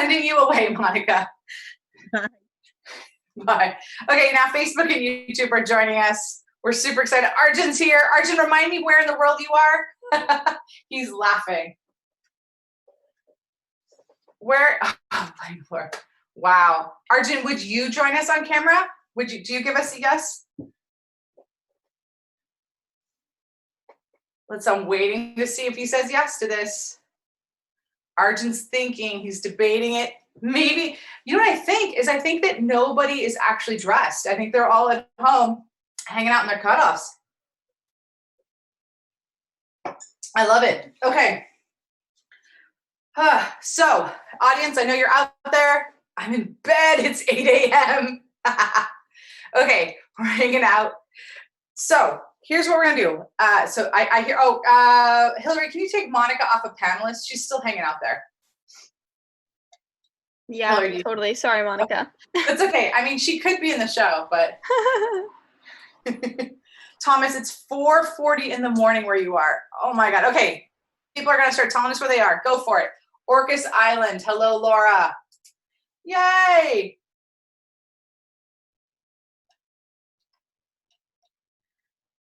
sending you away, Monica. Bye. Okay, now Facebook and YouTube are joining us. We're super excited. Arjun's here. Arjun, remind me where in the world you are. He's laughing. Where? Oh, Lord. Wow. Arjun, would you join us on camera? Do you give us a yes? I'm waiting to see if he says yes to this. Arjun's thinking, he's debating it. Maybe, you know what I think that nobody is actually dressed. I think they're all at home hanging out in their cutoffs. I love it. Okay. So, audience, I know you're out there. I'm in bed. It's 8 a.m. Okay, we're hanging out. So, here's what we're going to do. So, I hear, Hillary, can you take Monica off of panelist? She's still hanging out there. Yeah, Hillary, totally. Sorry, Monica. It's okay. I mean, she could be in the show, but Thomas, it's 4:40 in the morning where you are. Oh my God. Okay. People are going to start telling us where they are. Go for it. Orcas Island. Hello, Laura. Yay.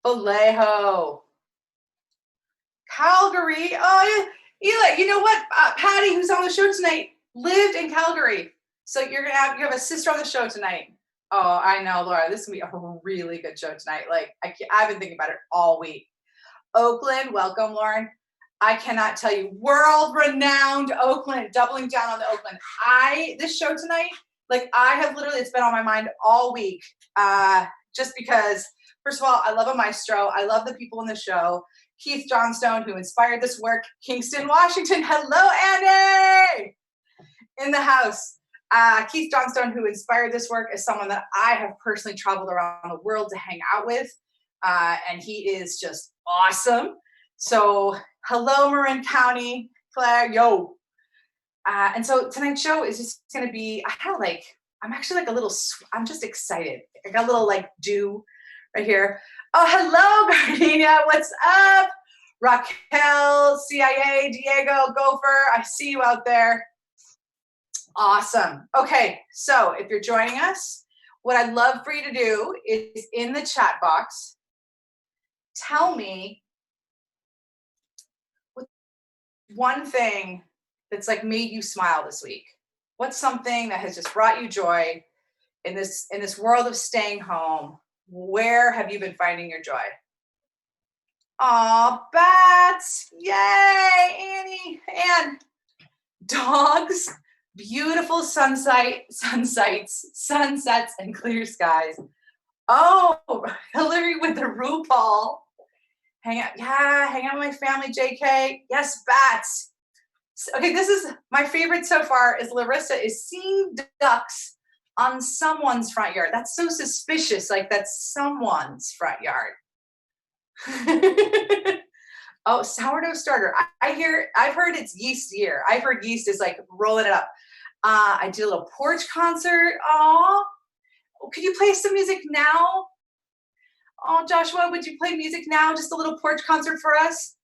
Vallejo. Calgary. Oh, Eli, you know what? Patty, who's on the show tonight, lived in Calgary. So you have a sister on the show tonight. Oh, I know, Laura. This is going to be a really good show tonight. Like, I've been thinking about it all week. Oakland, welcome, Lauren. I cannot tell you, world-renowned Oakland, doubling down on the Oakland. This show tonight, like, I have literally, it's been on my mind all week. Just because, first of all, I love a Micetro. I love the people in the show. Keith Johnstone, who inspired this work. Kingston, Washington. Hello, Andy! In the house. Keith Johnstone, who inspired this work, is someone that I have personally traveled around the world to hang out with. And he is just awesome. So, hello, Marin County, Claire, yo. And so tonight's show is just going to be, I'm just excited. I got a little dew right here. Oh, hello, Gardenia. What's up? Raquel, CIA, Diego, Gopher. I see you out there. Awesome. Okay, so if you're joining us, what I'd love for you to do is in the chat box, tell me one thing that's made you smile this week. What's something that has just brought you joy in this world of staying home? Where have you been finding your joy? Aw, bats. Yay, Annie. And dogs. Beautiful sunsets, and clear skies. Oh, Hillary with the RuPaul. Hang out with my family, JK. Yes, bats. Okay, this is my favorite so far is Larissa is seeing ducks on someone's front yard. That's so suspicious, that's someone's front yard. Oh, sourdough starter. I've heard it's yeast year. I've heard yeast is rolling it up. I did a little porch concert. Aw. Could you play some music now? Oh, Joshua, would you play music now? Just a little porch concert for us?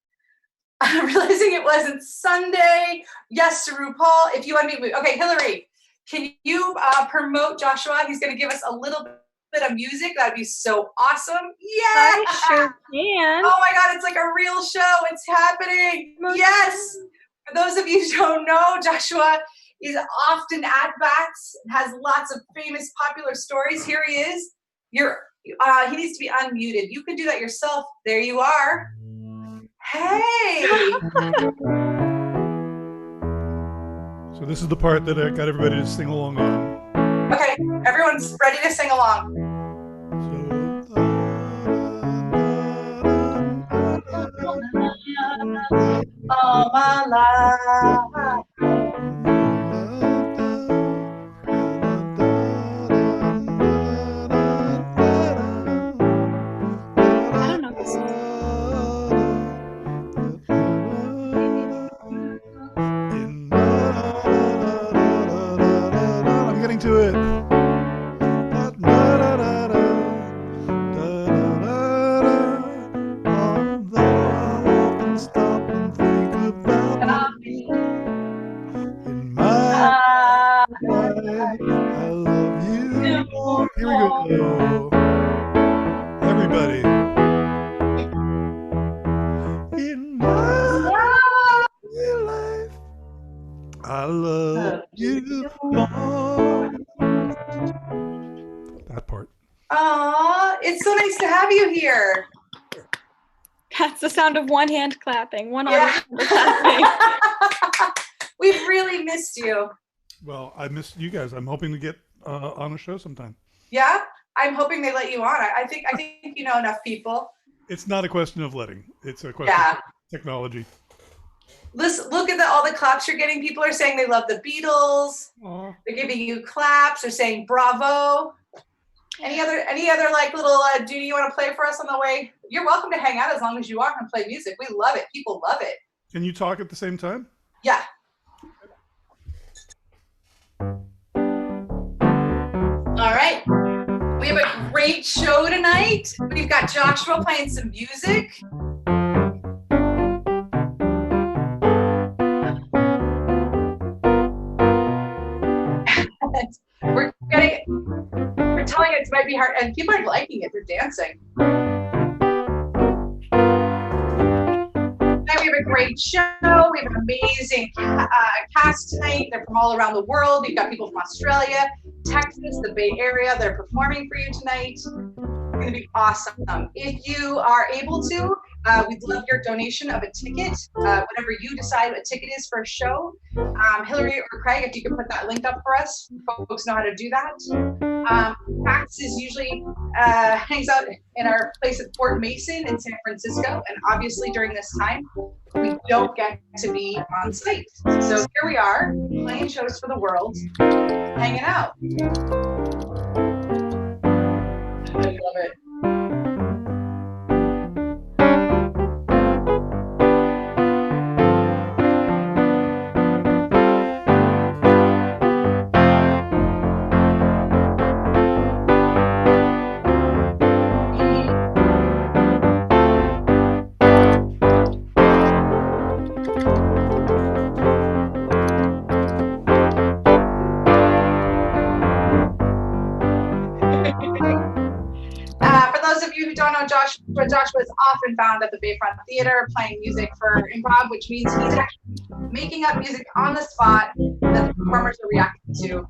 I'm realizing it wasn't Sunday. Yes, to RuPaul. If you want me, okay, Hillary, can you promote Joshua? He's going to give us a little bit of music. That'd be so awesome. Yeah. I sure can. Oh my God, it's like a real show. It's happening. Yes. For those of you who don't know, Joshua is often at BATS, has lots of famous, popular stories. Here he is. He needs to be unmuted. You can do that yourself. There you are. Hey. So this is the part that I got everybody to sing along on. Okay, everyone's ready to sing along. All my life. I'm getting to it. I love you more. That part. Aw, it's so nice to have you here. That's the sound of one hand clapping, one Yeah. arm clapping. We've really missed you. Well, I missed you guys. I'm hoping to get on a show sometime. Yeah, I'm hoping they let you on. I think you know enough people. It's not a question of letting. It's a question of technology. Listen, look at all the claps you're getting. People are saying they love the Beatles. Aww. They're giving you claps. They're saying bravo. Any other like little duty you want to play for us on the way? You're welcome to hang out as long as you want and play music. We love it. People love it. Can you talk at the same time? Yeah. All right. We have a great show tonight. We've got Joshua playing some music. We're telling it might be hard, and people are liking it. They're dancing. Tonight we have a great show. We have an amazing cast tonight. They're from all around the world. We've got people from Australia, Texas, the Bay Area. They're performing for you tonight. It's going to be awesome. If you are able to, we'd love your donation of a ticket, whatever you decide what a ticket is for a show. Hillary or Craig, if you could put that link up for us, folks know how to do that. BATS is usually hangs out in our place at Fort Mason in San Francisco, and obviously during this time, we don't get to be on site. So here we are, playing shows for the world, hanging out. I love it. Joshua is often found at the Bayfront Theater playing music for improv, which means he's actually making up music on the spot that the performers are reacting to.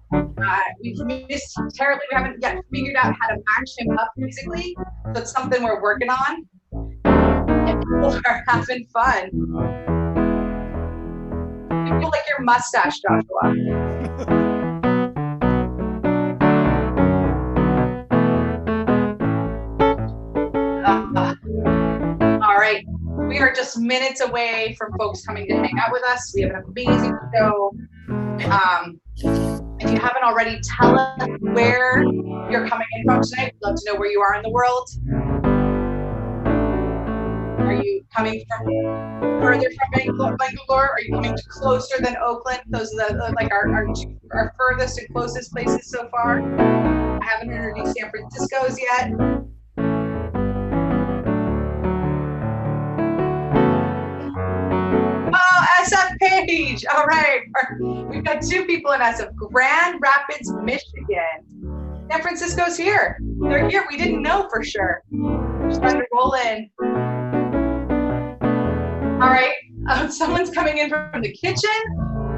We've missed terribly. We haven't yet figured out how to match him up musically. So it's something we're working on. And people are having fun. You feel like your mustache, Joshua. All right, we are just minutes away from folks coming to hang out with us. We have an amazing show. If you haven't already, tell us where you're coming in from tonight. We'd love to know where you are in the world. Are you coming from further from Bangalore? Are you coming to closer than Oakland? Those are the like our furthest and closest places so far. I haven't introduced San Francisco's yet. SF Page. All right. We've got two people in SF. Grand Rapids, Michigan. San Francisco's here. They're here. We didn't know for sure. We're starting to roll in. All right. Someone's coming in from the kitchen.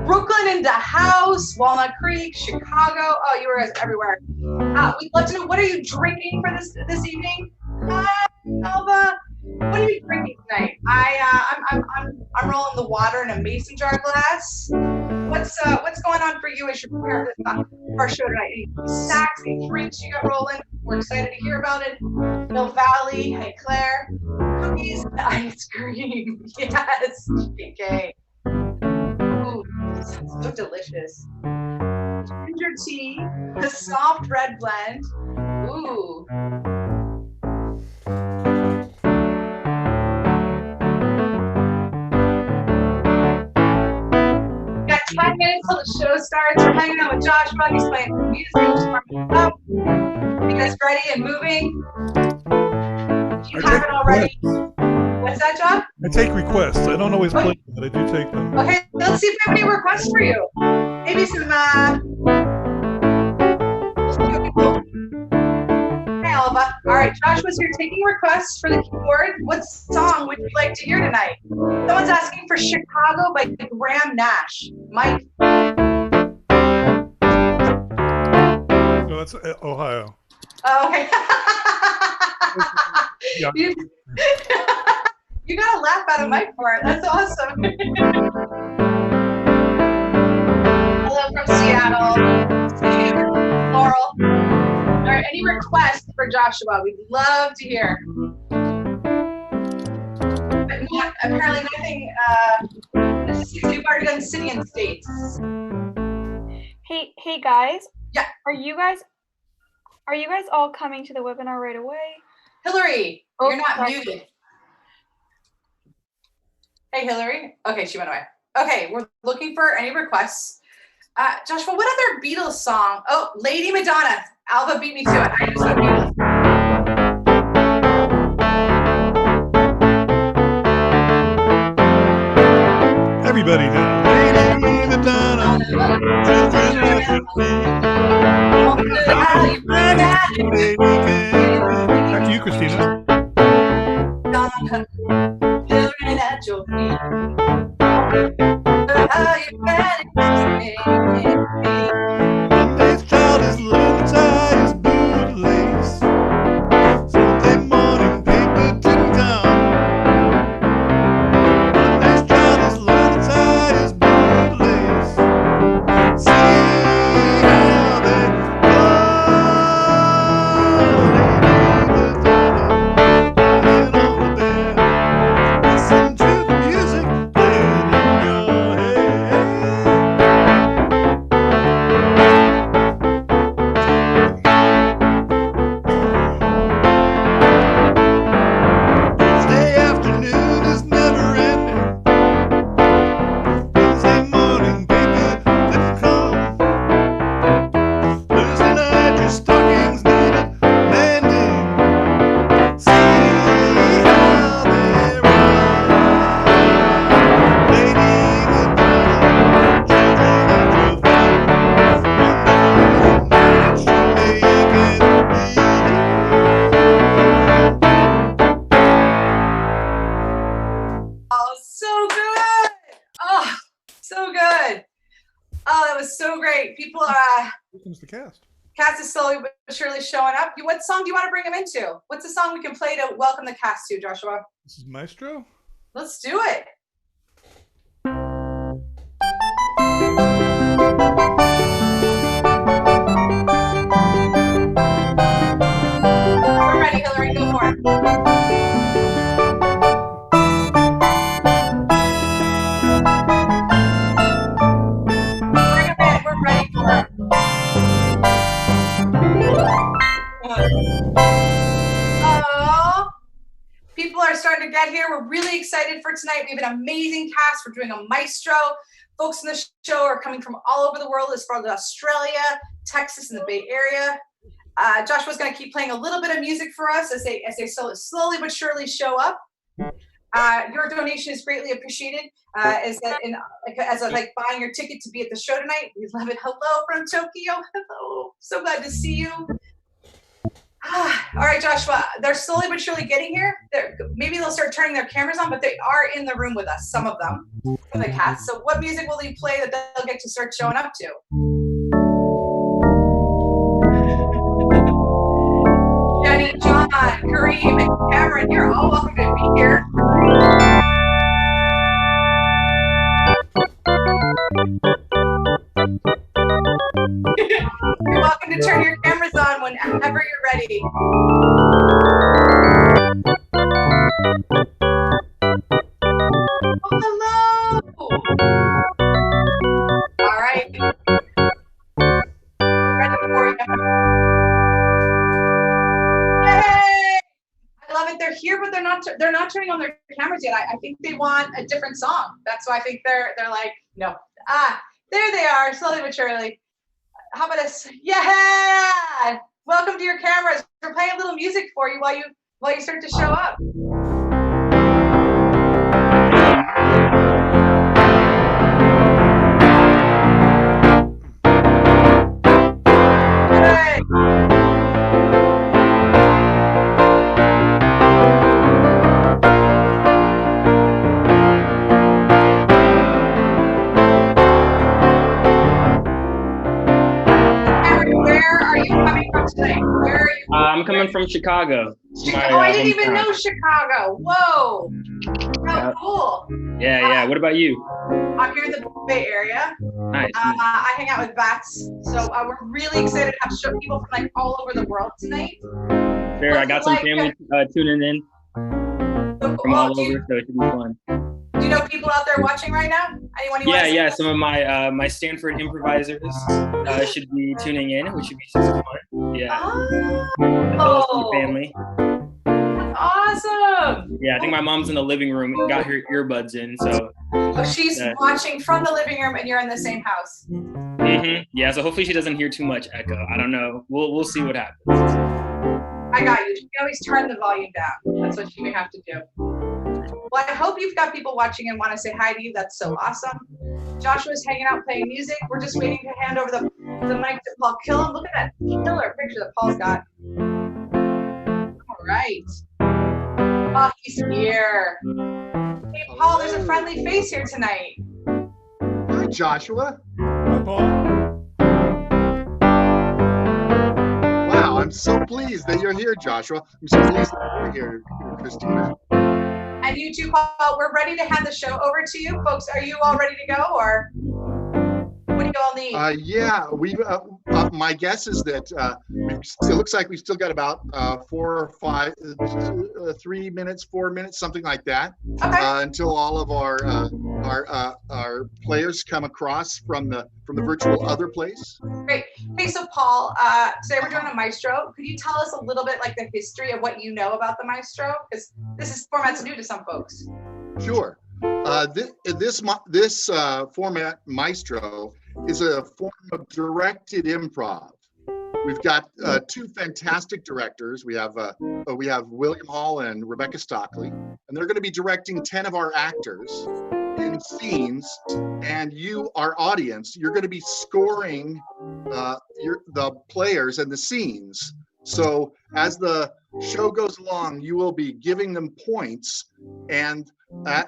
Brooklyn in the house. Walnut Creek, Chicago. Oh, you were everywhere. We'd love to know, what are you drinking for this evening? Alva. What are you drinking tonight? I'm rolling the water in a mason jar glass. What's going on for you as you prepare for our show tonight? Any snacks, any drinks you got rolling? We're excited to hear about it. Mill Valley, hey Claire, cookies, ice cream. Yes, JK. Ooh, this sounds so delicious. Ginger tea, the soft red blend. Ooh. We've got 10 minutes till the show starts. We're hanging out with Joshua. He's playing some music. Just warming up. You guys ready and moving? If you haven't already. What's that, John? I take requests. I don't always play, but I do take them. Okay, let's see if we have any requests for you. Maybe some, Hey, Alva. All right, Joshua's here taking requests for the keyboard. What song would you like to hear tonight? Someone's asking for Chicago by Graham Nash. Mike, it's Ohio. Oh, okay. Yeah. You got to laugh out of Mike for it. That's awesome. Hello from Seattle. Laurel. All right, any requests for Joshua? We'd love to hear. But apparently nothing. We've already done city and states. Hey guys. Yeah. Are you guys all coming to the webinar right away? Hillary, you're not sorry. muted. Hey, Hillary. Okay, she went away. Okay, we're looking for any requests. Joshua, what other Beatles song? Oh, Lady Madonna. Alva beat me to it. I just said Beatles. Everybody now. Lady Madonna. Back to you, Christina. Children at your feet. How you manage to Monday's child is low, tie his bootlace. Sunday morning paper to town. Monday's child is low, tie his bootlace. See how they go. Lady Madonna, lying on the bed. Listen to the music playing in your head. Wednesday afternoon is never ending. Wednesday morning paper didn't come. Thursday night your stockings needed mending. See how they run. Lady Madonna, children at your feet. Managed to make it Oh, so good. Oh, so good. Oh, that was so great. People Here comes the cast. cast is slowly but surely showing up. What song do you want to bring them into? What's a song we can play to welcome the cast to, Joshua? This is Maestro. Let's do it. We're ready, Hillary. Go for it. Bring 'em in. We're ready for it. Oh, people are starting to get here. We're really excited for tonight. We have an amazing cast. We're doing a Micetro. Folks in the show are coming from all over the world, as far as Australia, Texas, and the Bay Area. Joshua's going to keep playing a little bit of music for us as they slowly but surely show up. Your donation is greatly appreciated. As like buying your ticket to be at the show tonight. We love it. Hello from Tokyo. Hello. So glad to see you. All right, Joshua. They're slowly but surely getting here. Maybe they'll start turning their cameras on, but they are in the room with us. Some of them, from the cast. So, what music will they play that they'll get to start showing up to? Jenny, John, Kareem, and Cameron, you're all welcome to be here. You're welcome to turn your cameras on whenever you're ready. Oh, hello. All right. Ready for you. Yay! I love it. They're here, but they're not turning on their cameras yet. I think they want a different song. That's why I think they're like, no. There they are, slowly but surely. How about us? Yeah! Welcome to your cameras. We're playing a little music for you while you start to show up. Good. Cameron, where are you coming I'm coming from Chicago. I didn't even know Chicago. Whoa. How cool. Yeah. What about you? I'm here in the Bay Area. Nice. I hang out with BATS. So we're really excited to have people from like all over the world tonight. Sure, I got some family tuning in from all over, so it should be fun. Do you know people out there watching right now? Anyone you want to Yeah. Some of my Stanford improvisers should be tuning in, which should be super fun. Yeah. Oh, Family. That's awesome. Yeah, I think my mom's in the living room, got her earbuds in, so. Oh, she's watching from the living room, and you're in the same house. Mm-hmm. Yeah, so hopefully she doesn't hear too much echo. I don't know. We'll see what happens. I got you. She can always turn the volume down. That's what she may have to do. Well, I hope you've got people watching and want to say hi to you. That's so awesome. Joshua's hanging out playing music. We're just waiting to hand over the mic to Paul Killam. Look at that killer picture that Paul's got. All right. Oh, he's here. Hey, Paul, there's a friendly face here tonight. Hi, Joshua. Hi, Paul. Wow, I'm so pleased that you're here, Joshua. I'm so pleased that you're here, Christina. And you too, Paul. We're ready to hand the show over to you. Folks, are you all ready to go, or what do you all need? Yeah, we. My guess is that it looks like we've still got about 3 minutes, 4 minutes, something like that, until all of our players come across from the virtual other place. Great. Hey, so Paul, today we're doing a Micetro. Could you tell us a little bit like the history of what you know about the Micetro? Because this format's new to some folks. Sure. This format, Micetro, is a form of directed improv. We've got two fantastic directors. We have William Hall and Rebecca Stockley, and they're going to be directing 10 of our actors in scenes, and you, our audience, you're going to be scoring the players and the scenes. So as the show goes along, you will be giving them points, and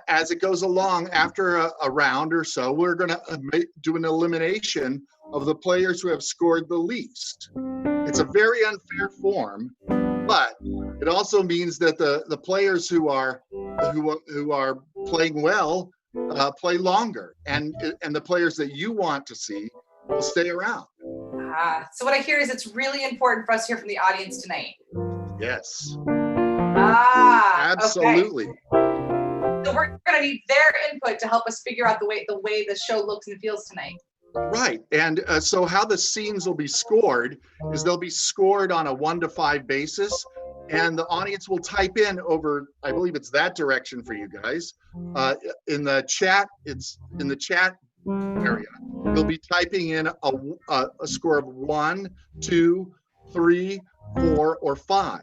as it goes along, after a round or so, we're going to do an elimination of the players who have scored the least. It's a very unfair form, but it also means that the players who are playing well play longer, and the players that you want to see will stay around. So what I hear is it's really important for us to hear from the audience tonight. Yes. Okay. Absolutely. So we're going to need their input to help us figure out the way the show looks and feels tonight. Right. And so how the scenes will be scored is they'll be scored on a 1 to 5 basis, and the audience will type in over, I believe it's that direction for you guys. In the chat, it's in the chat area. You'll be typing in a score of 1, 2, 3, 4, or 5.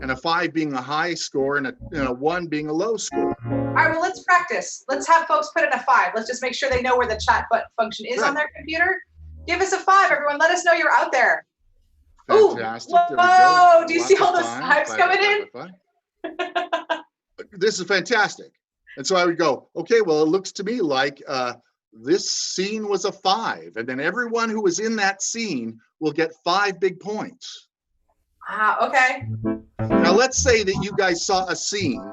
And a 5 being a high score and a 1 being a low score. All right, well, let's practice. Let's have folks put in a 5. Let's just make sure they know where the chat button function is on their computer. Give us a 5, everyone. Let us know you're out there. Fantastic. Ooh, whoa, do you see all those 5s coming in? This is fantastic. And so I would go, okay, well, it looks to me like this scene was a 5. And then everyone who was in that scene will get 5 big points. Okay. Now, let's say that you guys saw a scene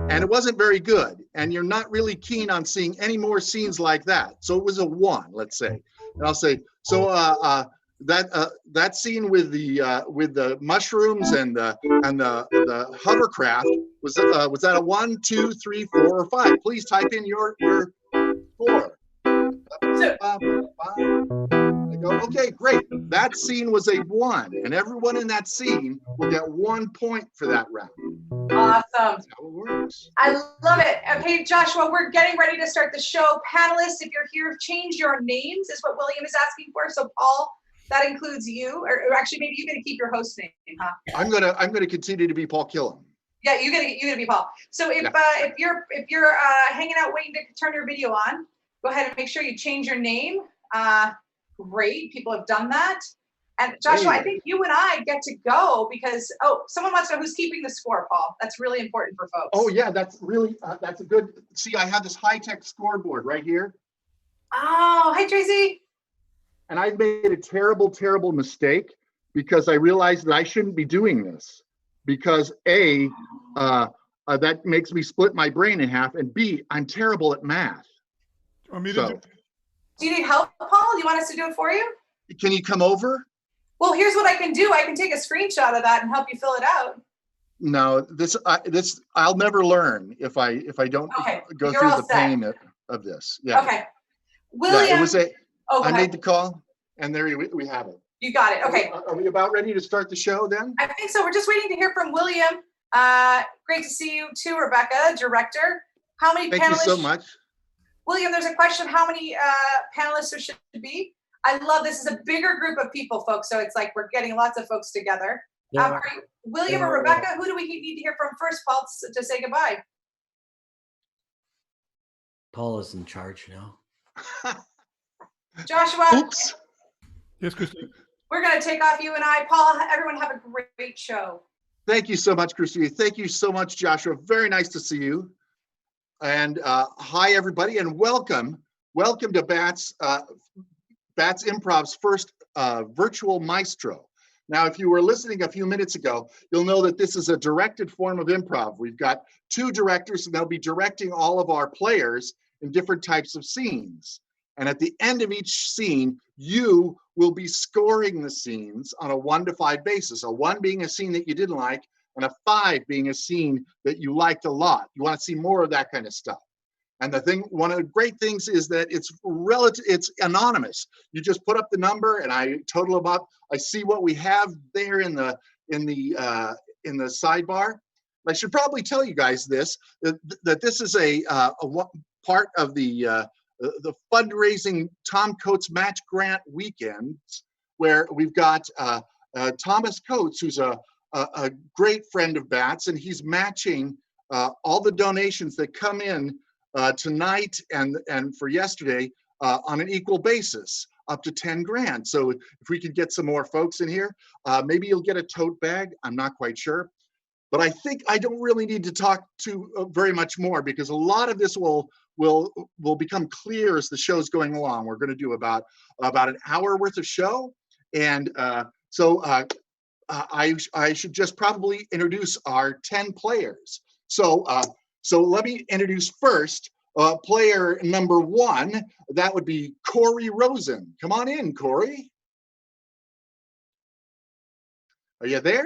and it wasn't very good, and you're not really keen on seeing any more scenes like that. So it was a 1, let's say. And I'll say, so that scene with the mushrooms and the hovercraft was that a 1, 2, 3, 4, or 5? Please type in your score. I go, okay, great. That scene was a 1, and everyone in that scene will get 1 point for that round. Awesome. That's how it works. I love it. Okay, Joshua, we're getting ready to start the show. Panelists, if you're here, change your names is what William is asking for. So Paul, that includes you, or actually maybe you're gonna keep your host name, huh? I'm gonna continue to be Paul Killam. Yeah, you're gonna be Paul. So if you're hanging out waiting to turn your video on, go ahead and make sure you change your name. Great, people have done that. And Joshua, I think you and I get to go because, someone wants to know who's keeping the score, Paul. That's really important for folks. Oh yeah, that's really, that's a good, see, I have this high-tech scoreboard right here. Oh, hi Tracy. And I've made a terrible, terrible mistake. because I realized that I shouldn't be doing this because that makes me split my brain in half, and B, I'm terrible at math. Want me to So, Do you need help, Paul? Do you want us to do it for you? can you come over? Well, here's what I can do. I can take a screenshot of that and help you fill it out. No, this I'll never learn if I don't Okay, go you're through all the set. pain of this. Yeah. Okay. Yeah, William. it was a. Oh, go I ahead. made the call, and there we have it. You got it. Okay. Are we about ready to start the show then? I think so. We're just waiting to hear from William. Great to see you too, Rebecca, director. How many Thank panelists? you so much. William, there's a question. How many panelists there should be? I love this. Is a bigger group of people, folks. So it's like we're getting lots of folks together. Are you, William or Rebecca? Who do we need to hear from first, Paul, to say goodbye? Paul is in charge now. Joshua. Oops. Yes, Christine. We're going to take off you and I. Paul, everyone have a great show. Thank you so much, Christine. Thank you so much, Joshua. Very nice to see you. And hi, everybody, and welcome. Welcome to BATS Improv's first virtual Micetro. Now, if you were listening a few minutes ago, you'll know that this is a directed form of improv. We've got 2 directors, and they'll be directing all of our players in different types of scenes. And at the end of each scene, you will be scoring the scenes on a 1 to 5 basis. A 1 being a scene that you didn't like, and a 5 being a scene that you liked a lot. You want to see more of that kind of stuff. And one of the great things is that it's anonymous. You just put up the number, and I total them up. I see what we have there in the sidebar. I should probably tell you guys this that this is a part of the fundraising Tom Coates Match Grant weekends, where we've got Thomas Coates, who's a great friend of BATS, and he's matching all the donations that come in tonight and for yesterday on an equal basis, up to 10 grand. So if we could get some more folks in here, maybe you'll get a tote bag. I'm not quite sure. But I think I don't really need to talk to very much more, because a lot of this will become clear as the show's going along. We're going to do about an hour worth of show. And so I should just probably introduce our 10 players. So let me introduce first player number 1. That would be Corey Rosen. Come on in, Corey. Are you there?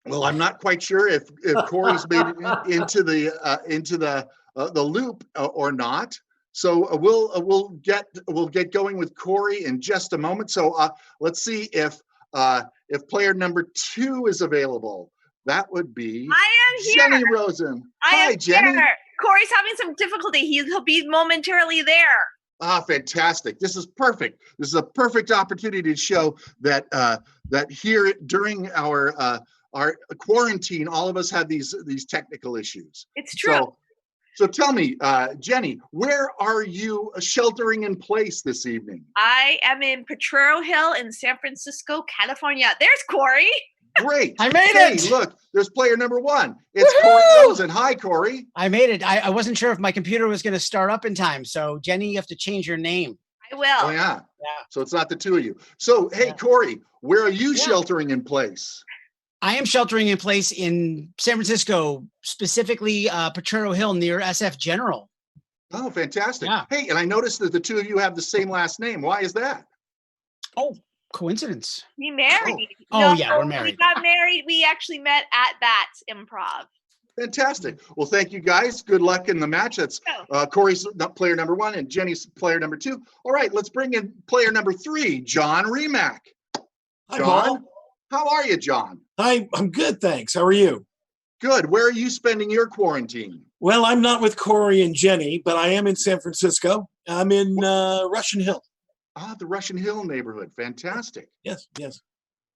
Well, I'm not quite sure if Corey's made it into the loop or not. So we'll get going with Corey in just a moment. So let's see if player number 2 is available. That would be Jenny Rosen. Hi, Jenny. Here. Corey's having some difficulty. He'll be momentarily there. Ah, fantastic. This is perfect. This is a perfect opportunity to show that here during our quarantine, all of us have these technical issues. It's true. So tell me, Jenny, where are you sheltering in place this evening? I am in Potrero Hill in San Francisco, California. There's Corey. Great. I made it. Look, there's player number 1. It's Corey Rosen. Hi, Corey. I made it. I wasn't sure if my computer was going to start up in time. So, Jenny, you have to change your name. I will. Oh, yeah. So it's not the 2 of you. So, hey, Corey, where are you sheltering in place? I am sheltering in place in San Francisco, specifically Potrero Hill near SF General. Oh, fantastic. Yeah. Hey, and I noticed that the 2 of you have the same last name. Why is that? Oh, coincidence. We married. Oh, yeah, we're married. We got married. We actually met at BATS Improv. Fantastic. Well, thank you, guys. Good luck in the match. That's Corey's player number 1 and Jenny's player number 2. All right, let's bring in player number 3, John Remack. Hi, John, Paul. how are you, John? Hi, I'm good, thanks. How are you? Good. Where are you spending your quarantine? Well, I'm not with Corey and Jenny, but I am in San Francisco. I'm in Russian Hill. Ah, the Russian Hill neighborhood. Fantastic. Yes, yes.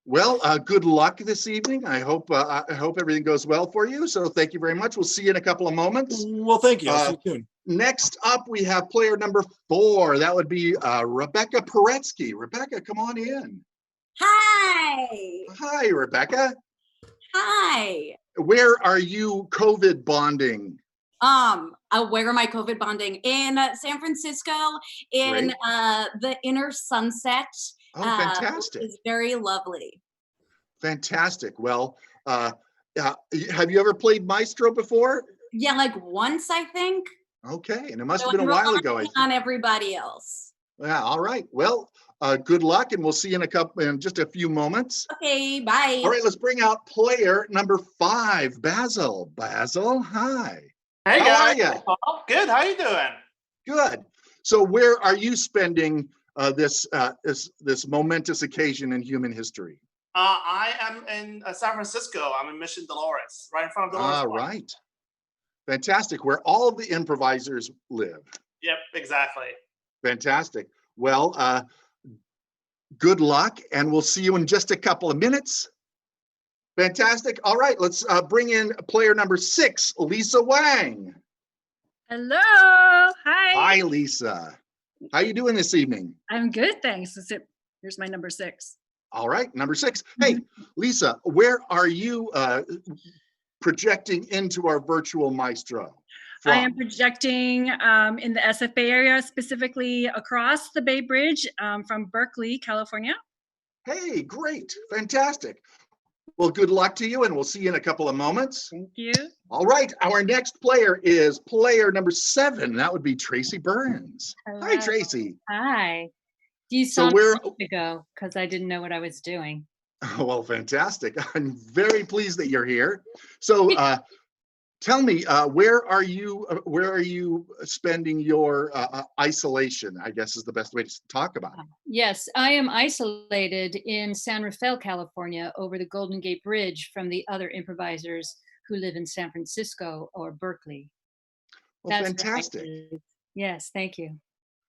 Well, good luck this evening. I hope everything goes well for you. So thank you very much. We'll see you in a couple of moments. Well, thank you. I'll see you soon. Next up, we have player number 4. That would be Rebecca Paretsky. Rebecca, come on in. Hi. Hi, Rebecca. Hi. Where are you COVID bonding? Where am I COVID bonding? In San Francisco, in the Inner Sunset, Oh, fantastic. It's very lovely. Fantastic. Well, have you ever played Maestro before? Yeah, like once, I think. Okay, and it must So have been a I'm while ago. I relying think. on everybody else. Yeah. All right. Well, good luck, and we'll see you in just a few moments. Okay, bye. All right. Let's bring out player number 5, Basil. Basil, hi. Hey How guys. are you? Paul. Good. How you doing? Good. So, where are you spending this momentous occasion in human history? I am in San Francisco. I'm in Mission Dolores, right in front of Dolores. All Park. right. Fantastic. Where all of the improvisers live. Yep, exactly. Fantastic. Well, good luck, and we'll see you in just a couple of minutes. Fantastic. All right, let's bring in player number 6, Lisa Wang. Hello. Hi. Hi, Lisa. How you doing this evening? I'm good, thanks. Here's my number 6. All right, number 6. Hey, Lisa, where are you projecting into our virtual Maestro from? I am projecting in the SF Bay Area, specifically across the Bay Bridge from Berkeley, California. Hey, great. Fantastic. Well, good luck to you, and we'll see you in a couple of moments. Thank you. All right, our next player is player number 7. That would be Tracy Byrnes. Hello. Hi, Tracy. Hi. You So saw we're- me a minute ago because I didn't know what I was doing. Oh, well, fantastic. I'm very pleased that you're here. So tell me, where are you spending your isolation, I guess is the best way to talk about it. Yes, I am isolated in San Rafael, California, over the Golden Gate Bridge from the other improvisers who live in San Francisco or Berkeley. Well, That's where I fantastic. live. Yes, thank you.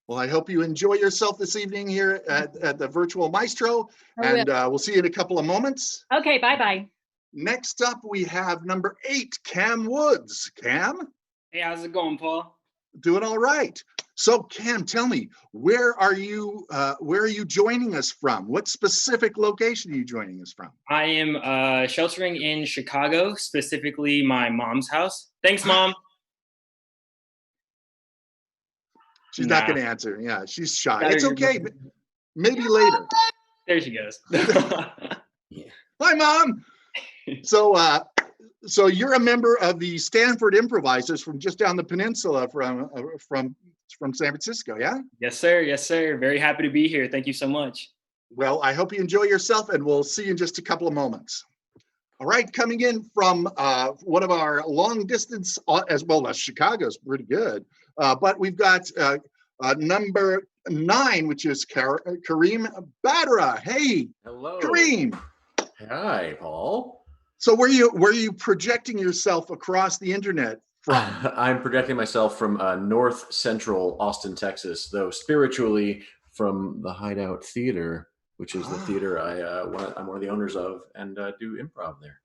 Well, I hope you enjoy yourself this evening here at the Virtual Maestro, I will. and we'll see you in a couple of moments. Okay, bye-bye. Next up, we have number 8, Cam Woods. Cam? Hey, how's it going, Paul? Doing all right. So, Cam, tell me, where are you joining us from? What specific location are you joining us from? I am sheltering in Chicago, specifically my mom's house. Thanks, Mom. She's not going to answer. Yeah, she's shy. Better It's you okay. go. But maybe later. There she goes. Hi, Mom. So you're a member of the Stanford Improvisers from just down the peninsula from San Francisco, yeah? Yes, sir. Yes, sir. Very happy to be here. Thank you so much. Well, I hope you enjoy yourself, and we'll see you in just a couple of moments. All right, coming in from one of our long distance, as well as Chicago's pretty good, but we've got number 9, which is Kareem Badra. Hey, hello, Kareem. Hi, Paul. So where are you projecting yourself across the internet from? I'm projecting myself from north central Austin, Texas, though spiritually from the Hideout Theater, which is the theater I'm one of the owners of, and do improv there.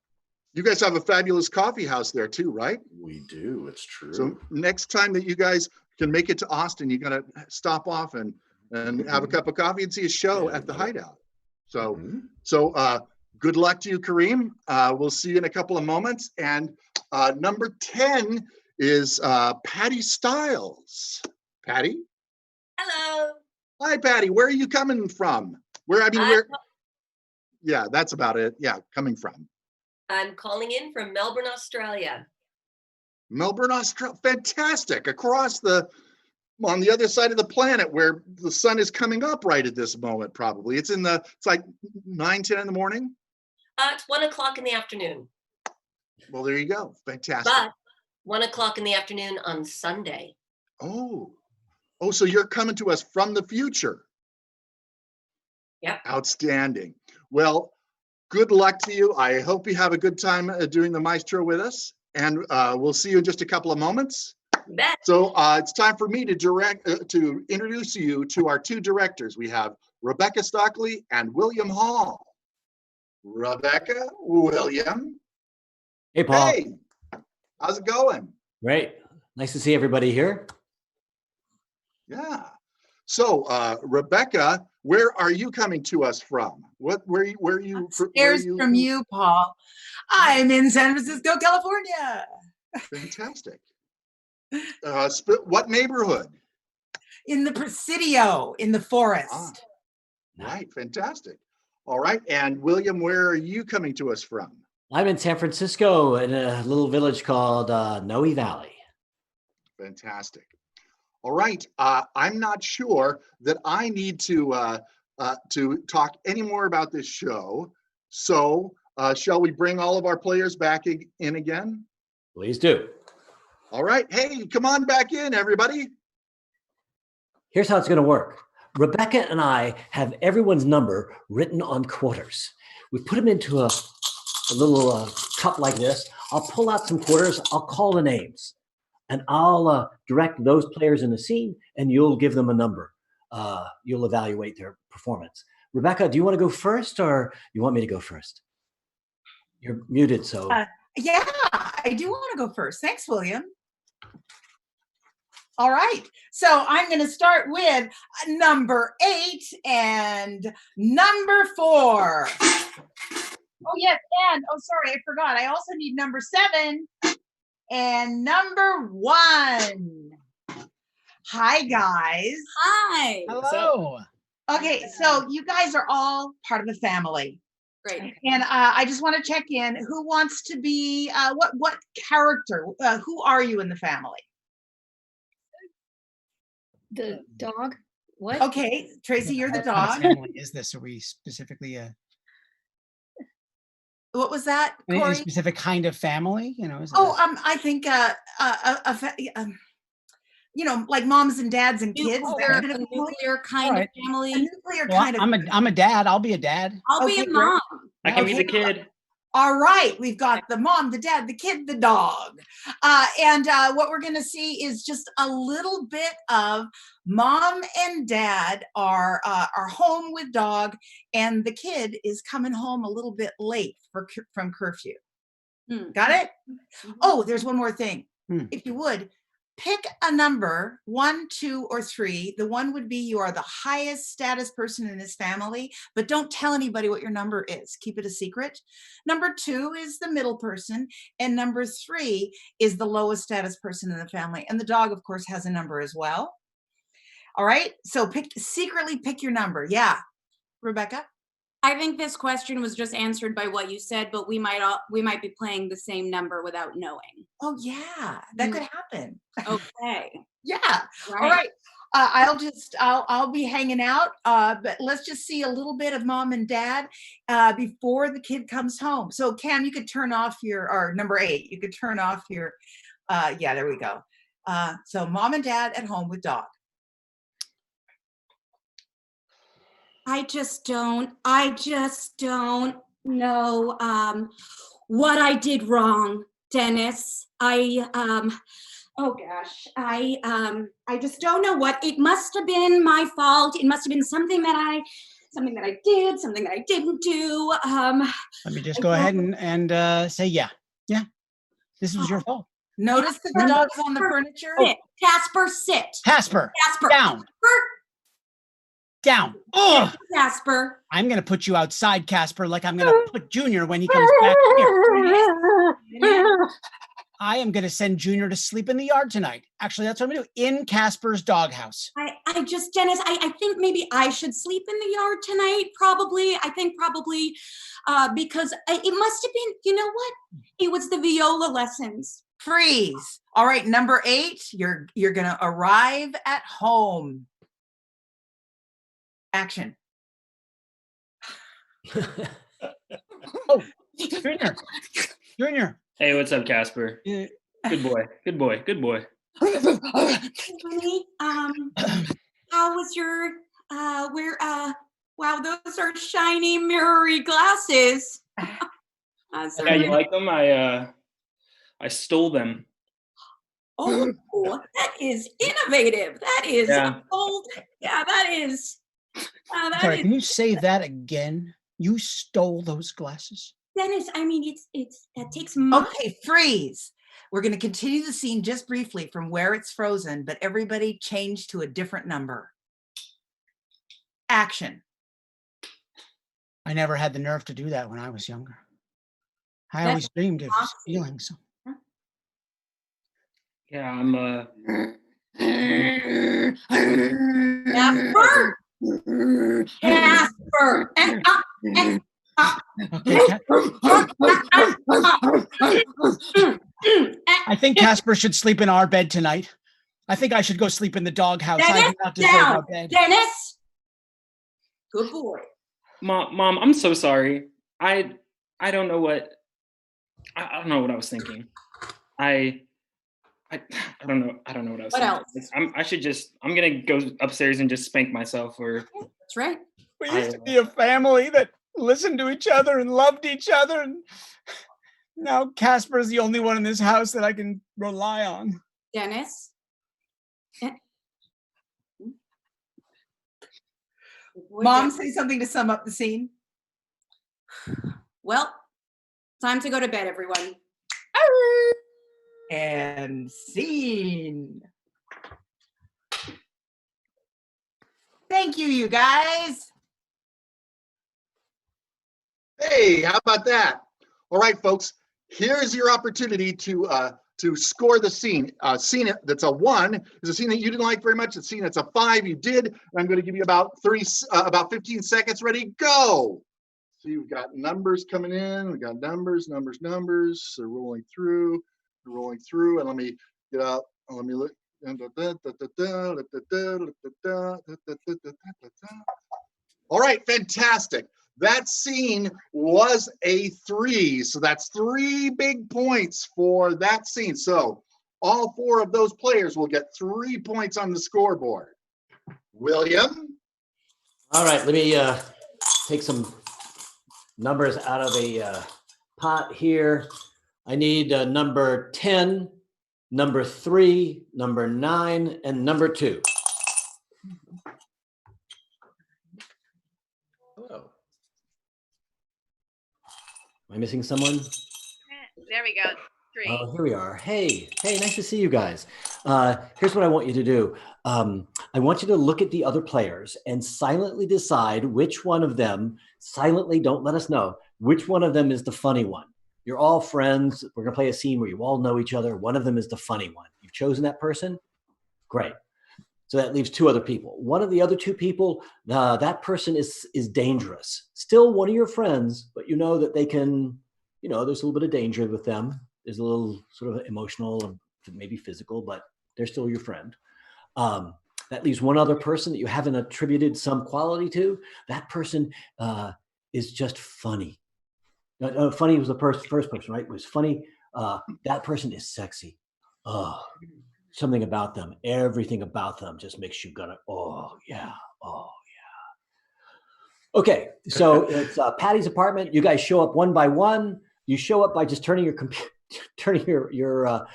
You guys have a fabulous coffee house there too, right? We do. It's true. So next time that you guys can make it to Austin, you got to stop off and have a cup of coffee and see a show at the Hideout. So good luck to you, Kareem. We'll see you in a couple of moments. And number 10 is Patty Stiles. Patty? Hello. Hi, Patty. Where are you coming from? Yeah, that's about it. Yeah, coming from. I'm calling in from Melbourne, Australia. Melbourne, Australia. Fantastic. On the other side of the planet where the sun is coming up right at this moment, probably. It's like 9-10 in the morning. It's 1 o'clock in the afternoon. Well, there you go. Fantastic. But 1 o'clock in the afternoon on Sunday. Oh, so you're coming to us from the future. Yep. Outstanding. Well, good luck to you. I hope you have a good time doing the Maestro with us. And we'll see you in just a couple of moments. Bet. So it's time for me to introduce you to our 2 directors. We have Rebecca Stockley and William Hall. Rebecca, William. Hey, Paul. Hey, how's it going? Great. Nice to see everybody here. Yeah. So, Rebecca, where are you coming to us from? Where are you? Upstairs from you, Paul. I'm in San Francisco, California. Fantastic. What neighborhood? In the Presidio, in the forest. Right, fantastic. All right, and William, where are you coming to us from? I'm in San Francisco in a little village called Noe Valley. Fantastic. All right, I'm not sure that I need to talk any more about this show. So shall we bring all of our players back in again? Please do. All right, hey, come on back in, everybody. Here's how it's going to work. Rebecca and I have everyone's number written on quarters. We put them into a little cup like this. I'll pull out some quarters. I'll call the names. And I'll direct those players in the scene, and you'll give them a number. You'll evaluate their performance. Rebecca, do you want to go first, or you want me to go first? You're muted, so. Yeah, I do want to go first. Thanks, William. All right, so I'm going to start with number 8 and number 4. Oh, yes, and, oh, sorry, I forgot. I also need number 7 and number 1. Hi, guys. Hi. Hello. Okay, so you guys are all part of the family. Great. And I just want to check in. Who wants to be, what character, who are you in the family? The dog? What? Okay, Tracy, you're the What kind of dog. family is this? Are we specifically What was that, any Corey? specific kind of family? You know, is it Oh, I think like moms and dads and kids. Nuclear, that kind a of family. nuclear kind Alright. of family. A nuclear well, kind of. I'm a dad. I'll be a dad. I'll be Okay, a great. mom. I can be Okay. the kid. All right, we've got the mom, the dad, the kid, the dog. And what we're going to see is just a little bit of mom and dad are home with dog, and the kid is coming home a little bit late from curfew. Got it? Oh, there's one more thing. If you would, pick a number, 1, 2, or 3. The 1 would be you are the highest status person in this family, but don't tell anybody what your number is. Keep it a secret. Number 2 is the middle person, and number 3 is the lowest status person in the family. And the dog, of course, has a number as well. All right, so secretly pick your number. Yeah, Rebecca? I think this question was just answered by what you said, but we might be playing the same number without knowing. Oh yeah, that could happen. Okay. Yeah. All right. I'll be hanging out, but let's just see a little bit of mom and dad before the kid comes home. So Cam, you could turn off or number 8, you could turn off your, yeah, there we go. So mom and dad at home with dog. I just don't know what I did wrong, Dennis. Oh gosh, I just don't know what. It must have been my fault. It must have been something that I did, something that I didn't do. Let me just go ahead and say, yeah, this was your fault. Notice that the dog's on the furniture. Sit. Casper, sit. Casper, down. Down. Ugh. Casper. I'm going to put you outside, Casper, like I'm going to put Junior when he comes back here. I am going to send Junior to sleep in the yard tonight. Actually, that's what I'm going to do, in Casper's doghouse. Dennis, I think maybe I should sleep in the yard tonight, probably. I think probably because it must have been, you know what? It was the viola lessons. Freeze. All right, number 8, you're going to arrive at home. Action. Oh, Junior. Hey, what's up, Casper? Good boy. Good boy. Good boy. Honey, how was your wow, those are shiny mirrory glasses. Yeah, you like them? I stole them. Oh, that is innovative. That is bold. Yeah, that is. Sorry, can you say that again? You stole those glasses? Dennis, I mean, that takes Okay, freeze. We're going to continue the scene just briefly from where it's frozen, but everybody change to a different number. Action. I never had the nerve to do that when I was younger. I always dreamed of stealing some. Yeah, I'm Casper! Casper. I think Casper should sleep in our bed tonight. I think I should go sleep in the doghouse. I do not deserve our bed. Dennis. Good boy. Mom, I'm so sorry. I don't know what I don't know what I was thinking. I don't know. I don't know what I was thinking. else? I'm gonna go upstairs and just spank myself. Or that's right. We used to be a family that listened to each other and loved each other, and now Casper's the only one in this house that I can rely on. Dennis. Mom, say something to sum up the scene. Well, time to go to bed, everyone. And scene. Thank you, you guys. Hey, how about that? All right, folks, here's your opportunity to score the scene. A scene that's a 1 is a scene that you didn't like very much. A scene that's a 5 you did. And I'm going to give you about 15 seconds. Ready, go. See, we've got numbers coming in. We've got numbers. They're rolling through. And let me get out. Let me look. All right, fantastic. That scene was a 3. So that's 3 big points for that scene. So all 4 of those players will get 3 points on the scoreboard. William? All right, let me take some numbers out of a pot here. I need number 10, number 3, number 9, and number 2. Hello. Am I missing someone? There we go. 3. Oh, here we are. Hey, nice to see you guys. Here's what I want you to do. I want you to look at the other players and silently decide which one of them, silently, don't let us know, which one of them is the funny one. You're all friends. We're going to play a scene where you all know each other. One of them is the funny one. You've chosen that person? Great. So that leaves 2 other people. One of the other 2 people, that person is dangerous. Still one of your friends, but you know that they can, there's a little bit of danger with them. There's a little sort of emotional, maybe physical, but they're still your friend. That leaves one other person that you haven't attributed some quality to. That person is just funny. Funny was the first person, right? It was funny. That person is sexy. Something about them, everything about them just makes you gonna, oh yeah. Okay, so it's Patty's apartment. You guys show up one by one. You show up by just turning your computer, turning your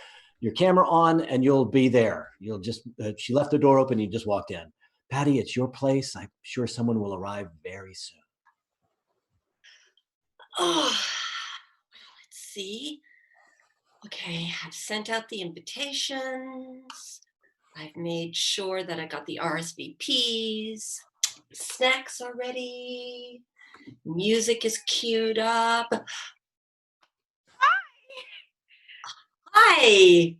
camera on, and you'll be there. You'll just she left the door open. You just walked in. Patty, it's your place. I'm sure someone will arrive very soon. Oh, let's see. Okay, I've sent out the invitations. I've made sure that I got the RSVPs. Snacks are ready. Music is queued up. Hi.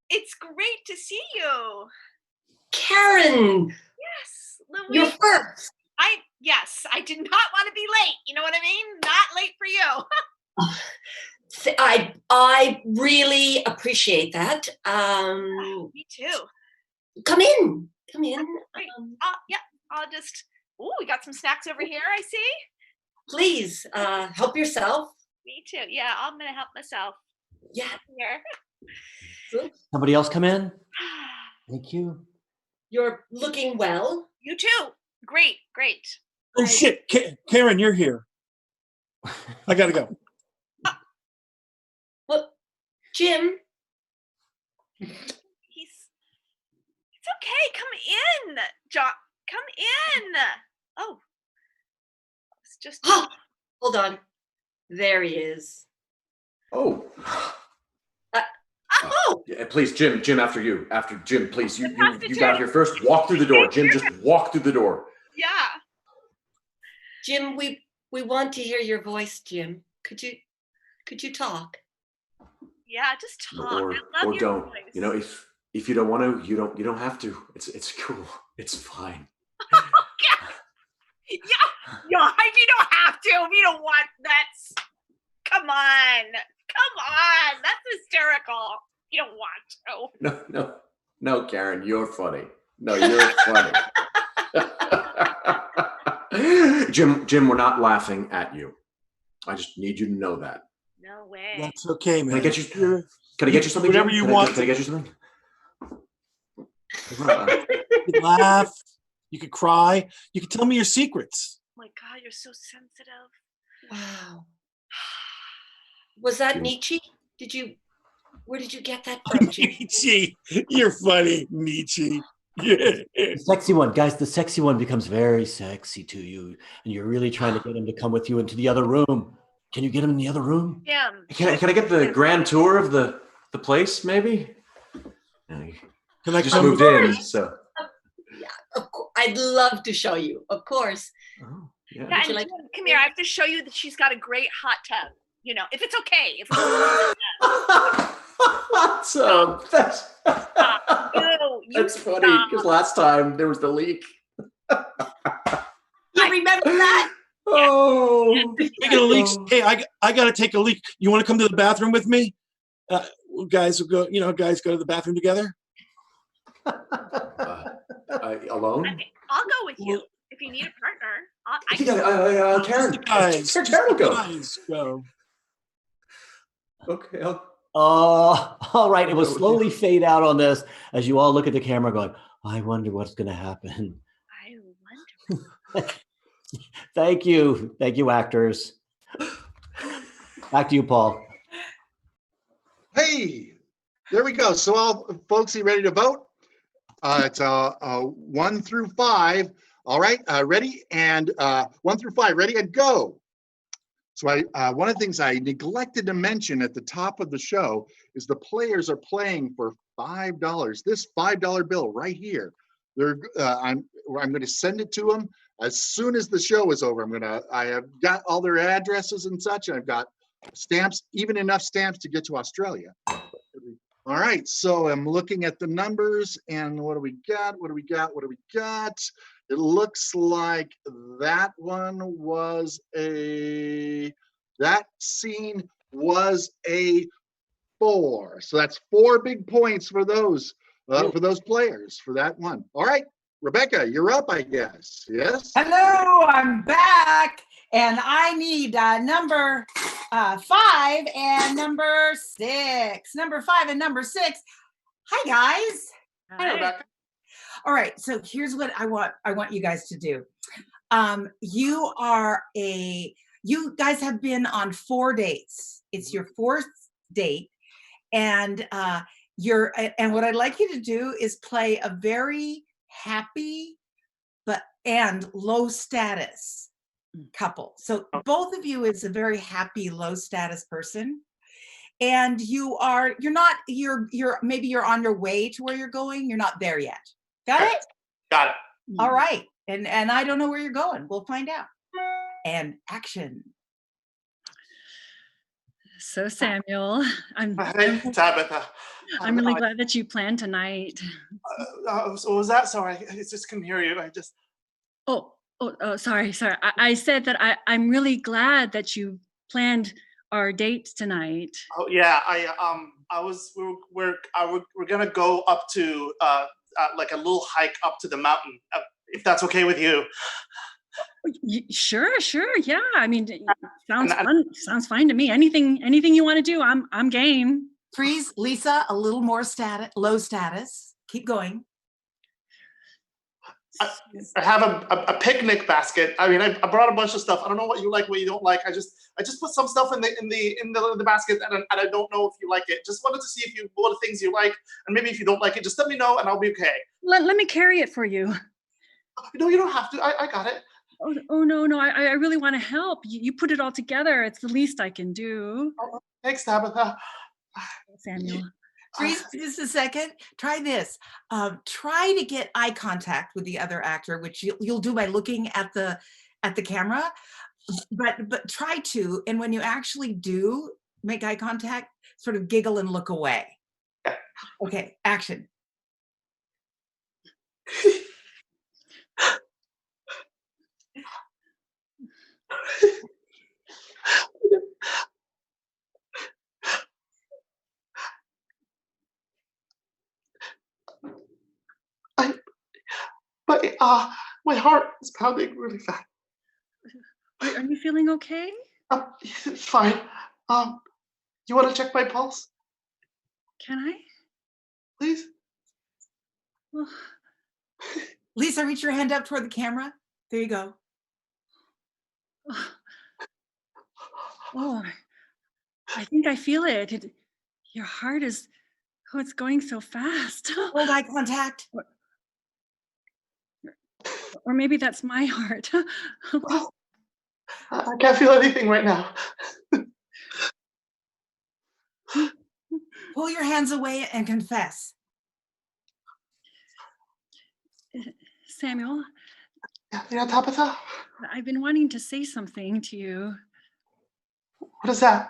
It's great to see you. Karen. Yes, Louise. You're first. Yes, I did not want to be late. You know what I mean? Not late for you. I really appreciate that. Me too. Come in. Great. Yeah, I'll just. Oh, we got some snacks over here. I see. Please help yourself. Me too. Yeah, I'm gonna help myself. Yeah. Here. Somebody else come in. Thank you. You're looking well. You too. Great. Oh shit, Karen, you're here. I gotta go. Well, Jim. It's okay. Come in, John. Come in. Oh, it's just. Hold on. There he is. Oh. Yeah, please, Jim, after you. After Jim, please. You got here first. Walk through the door. Jim, just walk through the door. Yeah. Jim, we want to hear your voice, Jim. Could you talk? Yeah, just talk. Or don't. Voice. You know, if you don't want to, you don't have to. It's cool. It's fine. Yeah, you don't have to. If you don't want that. Come on. That's hysterical. You don't want to. No, Karen, you're funny. No, you're funny. Jim, we're not laughing at you. I just need you to know that. No way. That's okay, man. Can I get you something? Whatever Jim? you want. Can I get you something? You can laugh. You could cry. You could tell me your secrets. Oh my God, you're so sensitive. Wow. Was that Nietzsche? Where did you get that from, Jim? Nietzsche. You're funny, Nietzsche. Yeah. The sexy one, guys, the sexy one becomes very sexy to you, and you're really trying to get him to come with you into the other room. Can you get him in the other room? Yeah. Can I get the grand tour of the place, maybe? Can I just moved in, so. Yeah, of course. I'd love to show you, of course. Oh, yeah. Yeah, and come here. I have to show you that she's got a great hot tub. You know, if it's okay. If That's funny because last time there was the leak. You remember that? Oh, Speaking of leaks, hey, I got to take a leak. You want to come to the bathroom with me? Guys will go. Guys go to the bathroom together. Alone? I'll go with you if you need a partner. Karen. Guys, Karen will go. Guys go. Okay. All right. It will slowly fade out on this as you all look at the camera going, I wonder what's going to happen. I wonder. Thank you. Thank you, actors. Back to you, Paul. Hey, there we go. So all folks, you ready to vote? It's 1 through 5. All right, ready? And 1 through 5, ready and go. So one of the things I neglected to mention at the top of the show is the players are playing for $5. This $5 bill right here. I'm going to send it to them as soon as the show is over. I have got all their addresses and such, and I've got stamps, even enough stamps to get to Australia. All right, so I'm looking at the numbers, and what do we got? It looks like that scene was a 4. So that's 4 big points for those players for that one. All right, Rebecca, you're up, I guess. Yes. Hello, I'm back, and I need number 5 and number 6. Number 5 and number 6. Hi, guys. Hi, Rebecca. All right, so here's what I want you guys to do. You guys have been on 4 dates. It's your 4th date, and what I'd like you to do is play a very happy and low status couple. So both of you is a very happy low status person, and you're maybe you're on your way to where you're going. You're not there yet. Got it? Got it. All right. And I don't know where you're going. We'll find out. And action. So Samuel, Hey, Tabitha. I'm really glad that you planned tonight. What was that? Sorry, I just couldn't hear you. Sorry. I said that I'm really glad that you planned our date tonight. Oh yeah, we're gonna go up to like a little hike up to the mountain, if that's okay with you. Sure. Yeah. I mean, sounds fun. Sounds fine to me. Anything you want to do, I'm game. Freeze, Lisa, a little more low status. Keep going. I have a picnic basket. I mean, I brought a bunch of stuff. I don't know what you like, what you don't like. I just put some stuff in the basket, and I don't know if you like it. Just wanted to see if what are things you like, and maybe if you don't like it, just let me know, and I'll be okay. Let me carry it for you. No, you don't have to. I got it. Oh no! I really want to help. You put it all together. It's the least I can do. Oh, thanks, Tabitha. Samuel. Freeze, just a second. Try this. Try to get eye contact with the other actor, which you'll do by looking at the camera. But try to, and when you actually do make eye contact, sort of giggle and look away. Okay, action. my heart is pounding really fast. Are you feeling okay? It's fine. You want to check my pulse? Can I? Please? Well, Lisa, reach your hand up toward the camera. There you go. oh, I think I feel it. Your heart is, it's going so fast. Hold eye contact. Or maybe that's my heart. I can't feel anything right now. Pull your hands away and confess. Samuel. Yeah, Tabitha? I've been wanting to say something to you. What is that?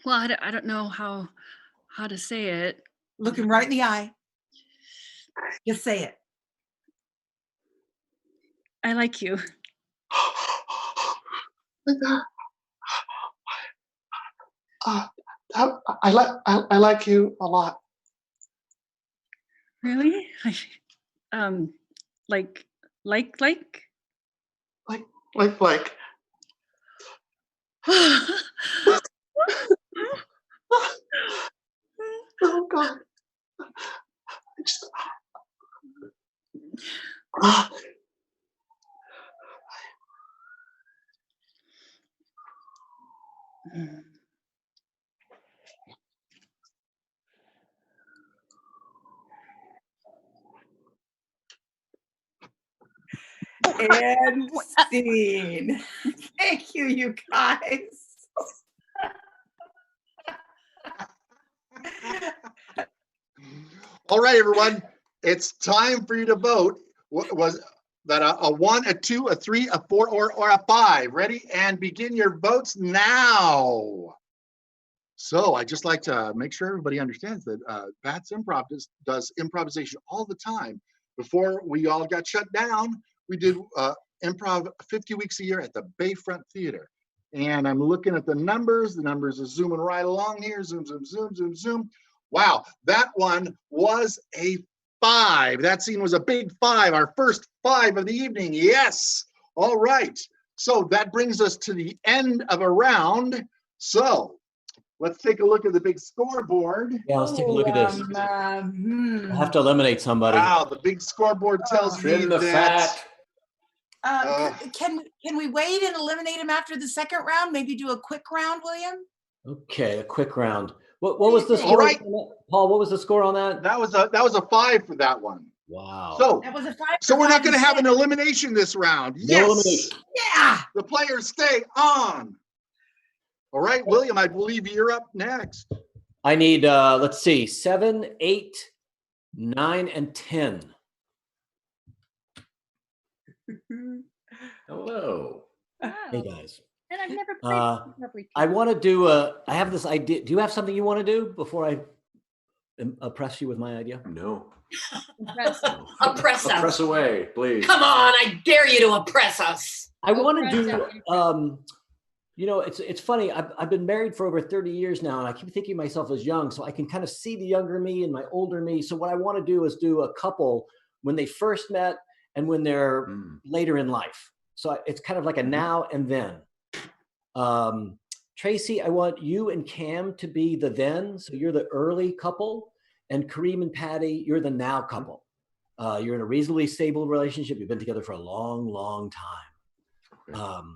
Well, I don't know how to say it. Look him right in the eye. Just say it. I like you. I like you a lot. Really? Like. Oh God. And scene. Thank you, you guys. All right, everyone. It's time for you to vote. Was that a 1, a 2, a 3, a 4, or a 5? Ready? And begin your votes now. So I'd just like to make sure everybody understands that BATS Improv does improvisation all the time. Before we all got shut down, we did improv 50 weeks a year at the Bayfront Theater. And I'm looking at the numbers. The numbers are zooming right along here. Zoom, zoom, zoom, zoom, zoom. Wow, that one was a 5. That scene was a big 5, our first 5 of the evening. Yes. All right. So that brings us to the end of a round. So let's take a look at the big scoreboard. Yeah, let's take a look at this. We'll have to eliminate somebody. Wow, the big scoreboard tells me Trim the that. Can we wait and eliminate him after the second round? Maybe do a quick round, William? Okay, a quick round. What was the score? All right. Paul, what was the score on that? That was a 5 for that one. Wow. So that was a 5. So we're not going to have an elimination this round. No Yes. elimination. Yeah. The players stay on. All right, William, I believe you're up next. I need, let's see, 7, 8, 9, and 10. Hello. Hey, guys. And I've never played lovely I want to do I have this idea. Do you have something you want to do before I oppress you with my idea? No. Oppress us. Oppress away, please. Come on, I dare you to oppress us. I want to do, you know, it's funny. I've been married for over 30 years now, and I keep thinking of myself as young, so I can kind of see the younger me and my older me. So what I want to do is do a couple when they first met and when they're later in life. So it's kind of like a now and then. Tracy, I want you and Cam to be the then. So you're the early couple, and Kareem and Patty, you're the now couple. You're in a reasonably stable relationship. You've been together for a long, long time. Okay.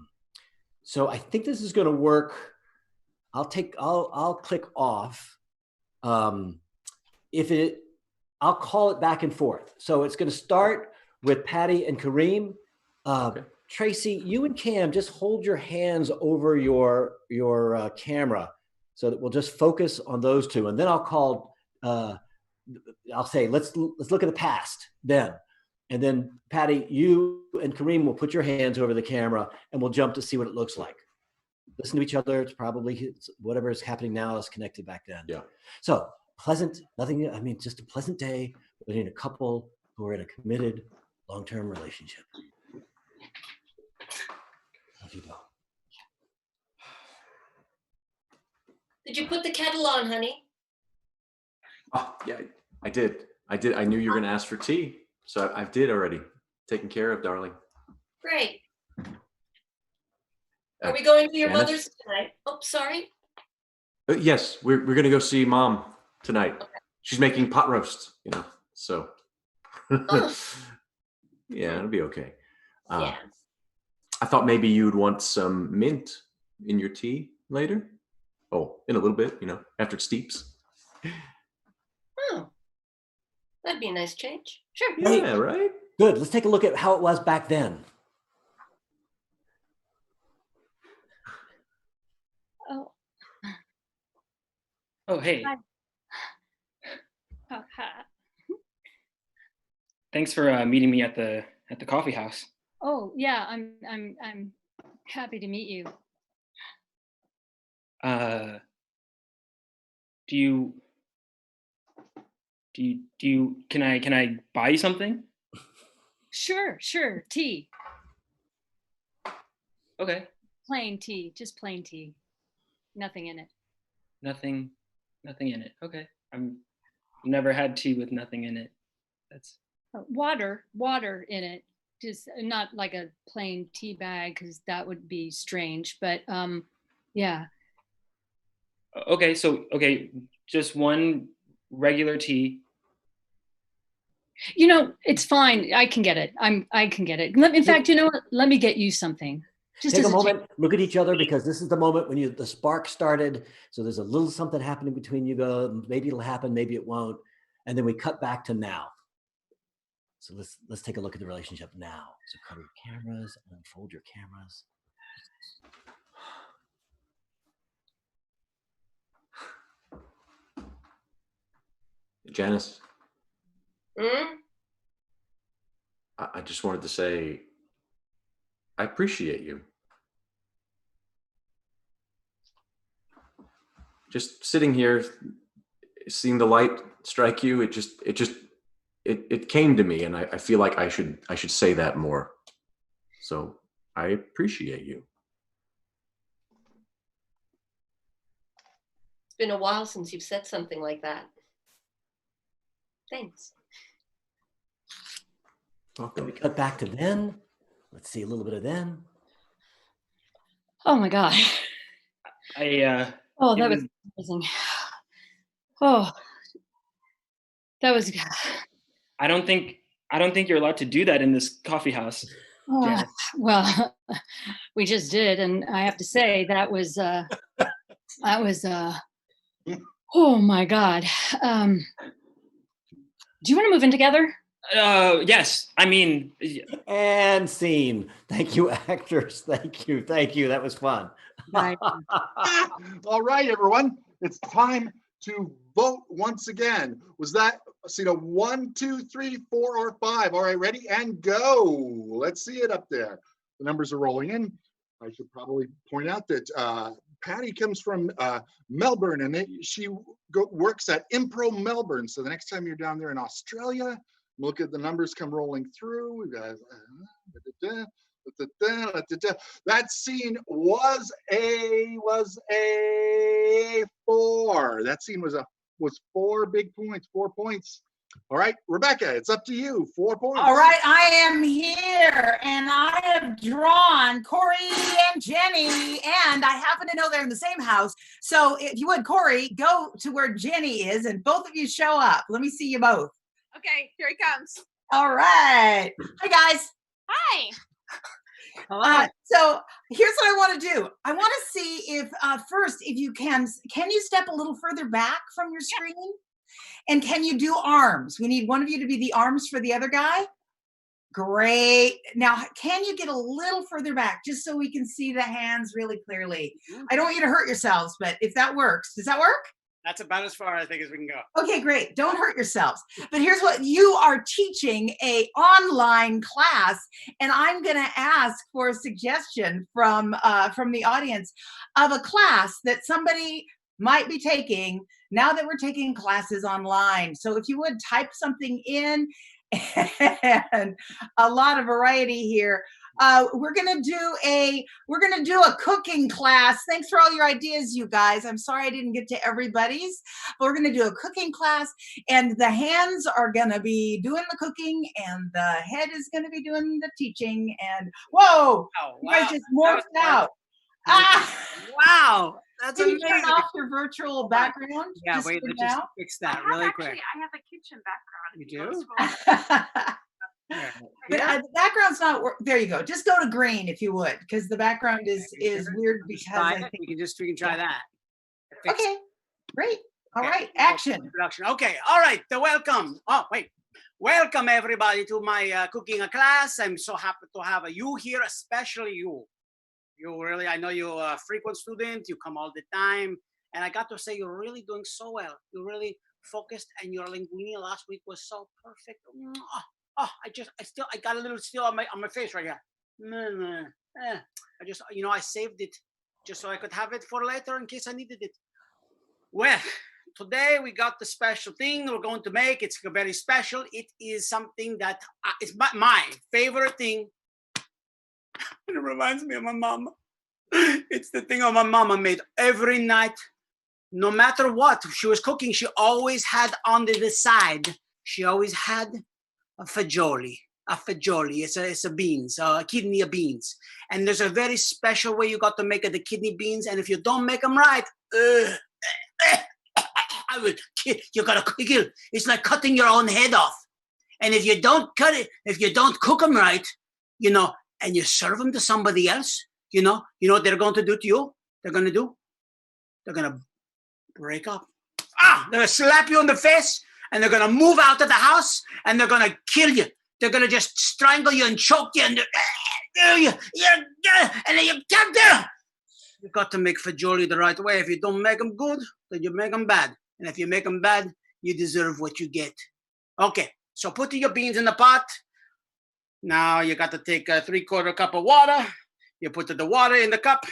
So I think this is going to work. I'll click off. I'll call it back and forth. So it's going to start with Patty and Kareem. Okay. Tracy, you and Cam just hold your hands over your camera so that we'll just focus on those two. And then I'll call, I'll say, let's look at the past then. And then Patty, you and Kareem will put your hands over the camera and we'll jump to see what it looks like. Listen to each other. It's probably whatever is happening now is connected back then. Yeah. So just a pleasant day between a couple who are in a committed long-term relationship. Off you go. Did you put the kettle on, honey? Oh, yeah, I did. I did. I knew you were going to ask for tea, so I did already. Taken care of, darling. Great. Are we going to your Janice? mother's tonight? Oh, sorry. Yes, we're going to go see Mom tonight. Okay. She's making pot roast, so yeah, it'll be okay. Yeah. I thought maybe you'd want some mint in your tea later. Oh, in a little bit, after it steeps. Oh, that'd be a nice change. Sure. Yeah, right? Good. Let's take a look at how it was back then. Oh. Oh, hey. Hi. Oh, hi. Thanks for meeting me at the coffee house. Oh yeah, I'm happy to meet you. Can I buy you something? Sure, tea. Okay. Plain tea, just plain tea. Nothing in it. Nothing in it. Okay. I've never had tea with nothing in it. That's water in it. Just not like a plain tea bag, because that would be strange. But yeah. Okay, just one regular tea. It's fine. I can get it. I can get it. In fact, you know what? Let me get you something. Just Take a moment, look at each other, because this is the moment when the spark started. So there's a little something happening between you. Maybe it'll happen, maybe it won't. And then we cut back to now. So let's take a look at the relationship now. So cover your cameras, unfold your cameras. Janice. Hmm? I just wanted to say, I appreciate you. Just sitting here, seeing the light strike you, it came to me, and I feel like I should say that more. So I appreciate you. It's been a while since you've said something like that. Thanks. Then we cut back to then. Let's see a little bit of then. Oh my God. Oh, that was amazing. Oh, that was. I don't think you're allowed to do that in this coffee house. Well, we just did, and I have to say that was oh my God. Do you want to move in together? Yes. I mean, and scene. Thank you, actors. Thank you. That was fun. Right. All right, everyone. It's time to vote once again. Was that 1, 2, 3, 4, or 5? All right, ready and go. Let's see it up there. The numbers are rolling in. I should probably point out that Patty comes from Melbourne, and she works at Improv Melbourne. So the next time you're down there in Australia, look at the numbers come rolling through. We got that scene was a 4. That scene was 4 big points, 4 points. All right, Rebecca, it's up to you. 4 points. All right, I am here, and I have drawn Corey and Jenny, and I happen to know they're in the same house. So if you would, Corey, go to where Jenny is, and both of you show up. Let me see you both. Okay, here he comes. All right. Hi, guys. Hi. So here's what I want to do. I want to see if first, if you can you step a little further back from your screen? And can you do arms? We need one of you to be the arms for the other guy. Great. Now, can you get a little further back just so we can see the hands really clearly? I don't want you to hurt yourselves, but if that works, does that work? That's about as far, I think, as we can go. Okay, great. Don't hurt yourselves. But here's what you are teaching: a online class, and I'm going to ask for a suggestion from the audience of a class that somebody might be taking now that we're taking classes online. So if you would type something in, and a lot of variety here. We're gonna do a cooking class. Thanks for all your ideas, you guys. I'm sorry I didn't get to everybody's, but we're gonna do a cooking class, and the hands are gonna be doing the cooking, and the head is gonna be doing the teaching. And whoa, you guys just morphed out. Wow, that's Can you amazing. turn off your virtual background? Yeah, just wait, for let's just now? fix that I really have quick. I have a kitchen background. You if you do? want to But the background's not. There you go. Just go to green if you would, because the background is weird because Try I it. think. We can try that. Okay, great. All Okay. right, action. Production. Okay, all right. Welcome. Oh, wait. Welcome everybody to my cooking class. I'm so happy to have you here, especially you. You really, I know you're a frequent student. You come all the time, and I got to say you're really doing so well. You're really focused, and your linguine last week was so perfect. Oh, I got a little still on my face right here. I just, I saved it just so I could have it for later in case I needed it. Well, today we got the special thing we're going to make. It's very special. It is something that is my favorite thing. And it reminds me of my mama. It's the thing my mama made every night. No matter what she was cooking, she always had on the side, she always had a fagioli. It's a beans, a kidney of beans. And there's a very special way you got to make the kidney beans. And if you don't make them right, you gotta kill. It's like cutting your own head off. And if you don't if you don't cook them right, and you serve them to somebody else, you know what they're going to do to you? They're going to break up. They're going to slap you in the face, and they're going to move out of the house, and they're going to kill you. They're going to just strangle you and choke you, and then you can't do it. You got to make fagioli the right way. If you don't make them good, then you make them bad. And if you make them bad, you deserve what you get. Okay, so put your beans in the pot. Now you got to take a 3/4 cup of water. You put the water in the cup.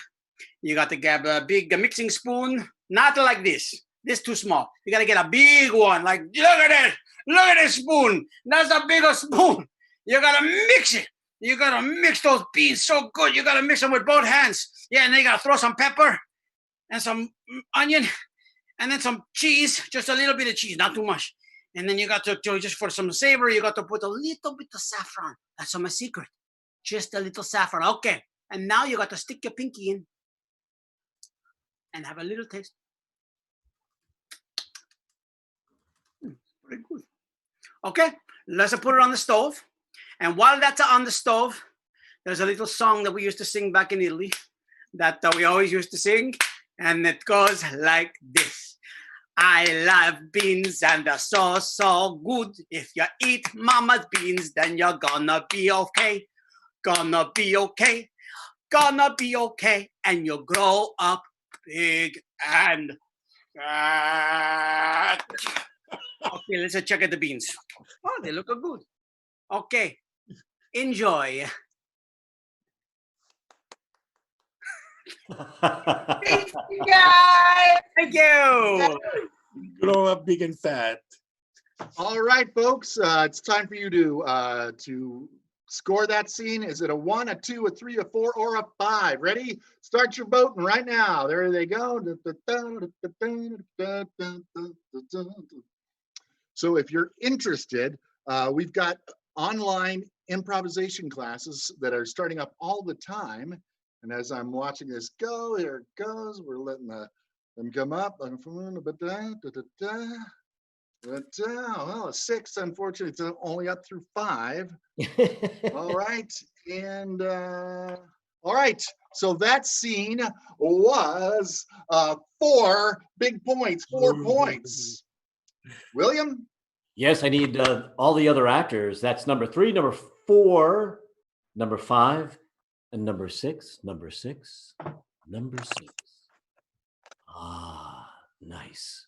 You got to grab a big mixing spoon. Not like this. This too small. You got to get a big one. Like, look at it. Look at this spoon. That's a bigger spoon. You got to mix it. You got to mix those beans so good. You got to mix them with both hands. Yeah, and then you got to throw some pepper and some onion and then some cheese. Just a little bit of cheese, not too much. And then you got to, just for some savor, you got to put a little bit of saffron. That's my secret. Just a little saffron. Okay. And now you got to stick your pinky in and have a little taste. Pretty good. Okay. Let's put it on the stove. And while that's on the stove, there's a little song that we used to sing back in Italy that we always used to sing. And it goes like this. I love beans and they're so, so good. If you eat mama's beans, then you're gonna be okay. Gonna be okay. Gonna be okay. And you'll grow up big and fat. Okay, let's check out the beans. Oh, they look good. Okay, enjoy. Thank you, guys. Thank you. Grow up big and fat. All right, folks, it's time for you to score that scene. Is it a 1, a 2, a 3, a 4, or a 5? Ready? Start your voting right now. There they go. So if you're interested, we've got online improvisation classes that are starting up all the time. And as I'm watching this go, here it goes. We're letting them come up. Well, a 6, unfortunately, it's only up through 5. All right. And all right. So that scene was 4 big points, 4 points. William? Yes, I need all the other actors. That's number 3, number 4, number 5, and number 6, number 6, number 6. Ah, nice.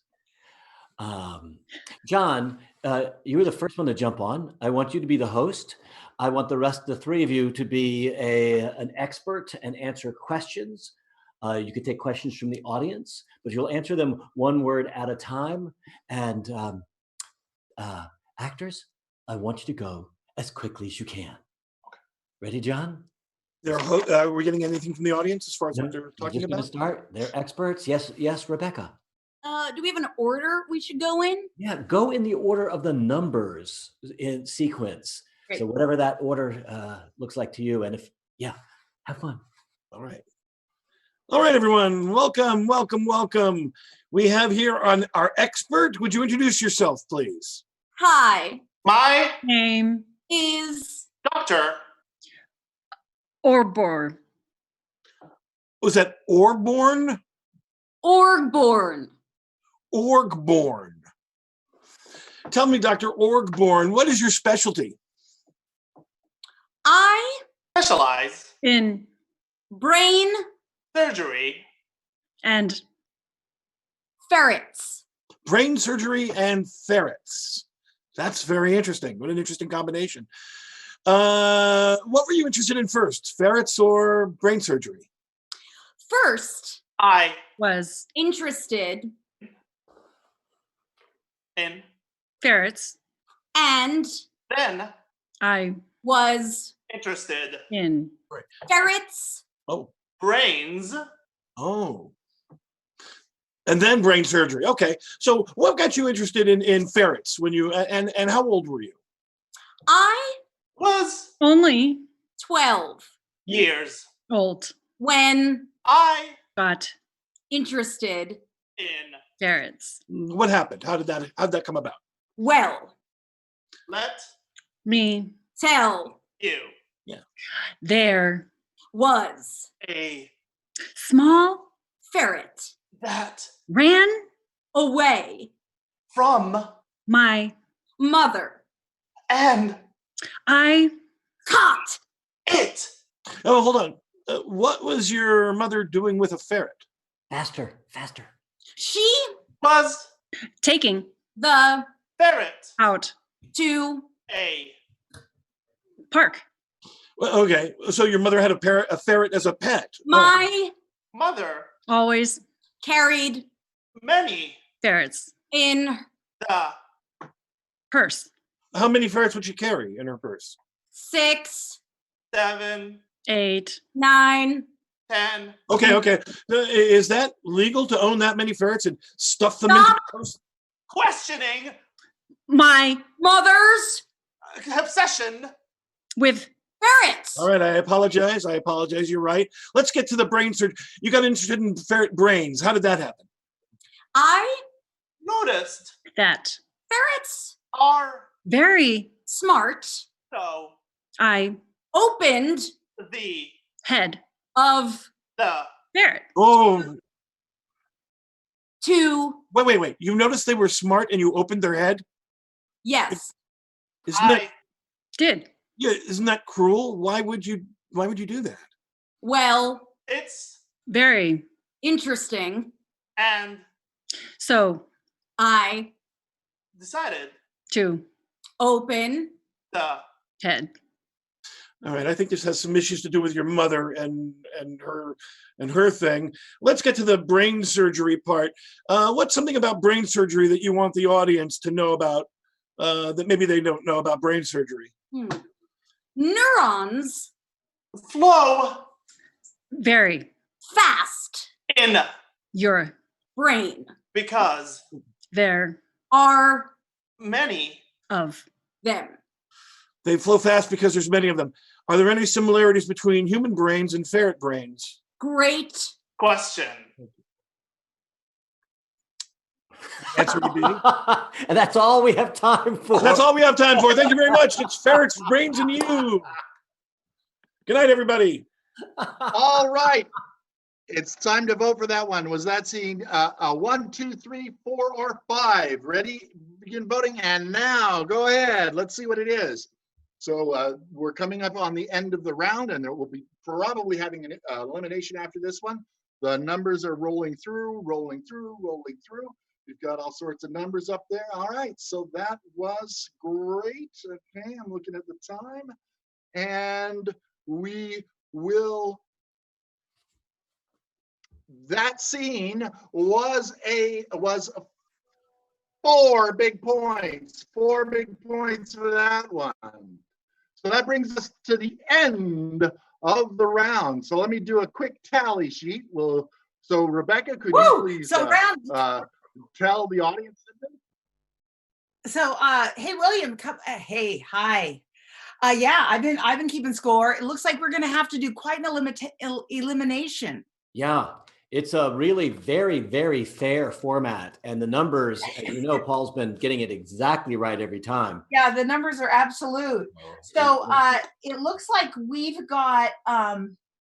John, you were the first one to jump on. I want you to be the host. I want the rest of the 3 of you to be an expert and answer questions. You could take questions from the audience, but you'll answer them one word at a time. And actors, I want you to go as quickly as you can. Ready, John? Are we getting anything from the audience as far as what they're We're talking just going about? to start. They're experts. Yes, Rebecca. Do we have an order we should go in? Yeah, go in the order of the numbers in sequence. Great. So whatever that order looks like to you. And have fun. All right. All right, everyone. Welcome. We have here on our expert. Would you introduce yourself, please? Hi. My name is Dr. Orbor. Was that Orborn? Orgborn. Orgborn. Tell me, Dr. Orgborn, what is your specialty? I specialize in brain surgery and ferrets. Brain surgery and ferrets. That's very interesting. What an interesting combination. What were you interested in first, ferrets or brain surgery? First, I was interested in ferrets, and then I was interested in ferrets. Oh. Brains. Oh. And then brain surgery. Okay. So what got you interested in ferrets when you and how old were you? I was only 12 years old when I got interested in ferrets. What happened? How'd that come about? Well, let me tell you. Yeah. There was a small ferret that ran away from my mother and I caught it. Oh, hold on. What was your mother doing with a ferret? Faster. She was taking the ferret out to a park. Well, okay. So your mother had a ferret as a pet. my mother Always carried many ferrets in the purse. How many ferrets would she carry in her purse? 6, 7, 8, 9. 10. Okay. Is that legal to own that many ferrets and stuff them into the purse? Questioning my mother's obsession with ferrets. All right, I apologize. You're right. Let's get to the brain surgery. You got interested in ferret brains. How did that happen? I noticed that ferrets are very smart. So I opened the head of the ferret. Oh. To Wait. You noticed they were smart and you opened their head? Yes. Isn't that cruel? Why would you do that? Well, it's very interesting. And so I decided to open the head. All right, I think this has some issues to do with your mother and her thing. Let's get to the brain surgery part. What's something about brain surgery that you want the audience to know about that maybe they don't know about brain surgery? Neurons flow very fast in your brain because there are many of them. They flow fast because there's many of them. Are there any similarities between human brains and ferret brains? Great question. Answer would be. And that's all we have time for. That's all we have time for. Thank you very much. It's Ferrets, Brains, and You. Good night, everybody. All right. It's time to vote for that one. Was that scene 1, 2, 3, 4, or 5? Ready? Begin voting. And now, go ahead. Let's see what it is. So we're coming up on the end of the round, and we'll be probably having an elimination after this one. The numbers are rolling through. We've got all sorts of numbers up there. All right, so that was great. Okay, I'm looking at the time. And we will, that scene was 4 big points. 4 big points for that one. So that brings us to the end of the round. So let me do a quick tally sheet. So Rebecca, could Woo! you please So tell the audience something? So, hey, William, come. Hey, hi. Yeah, I've been keeping score. It looks like we're gonna have to do quite an elimination. Yeah, it's a really very, very fair format. And the numbers, as you know, Paul's been getting it exactly right every time. Yeah, the numbers are absolute. So it looks like we've got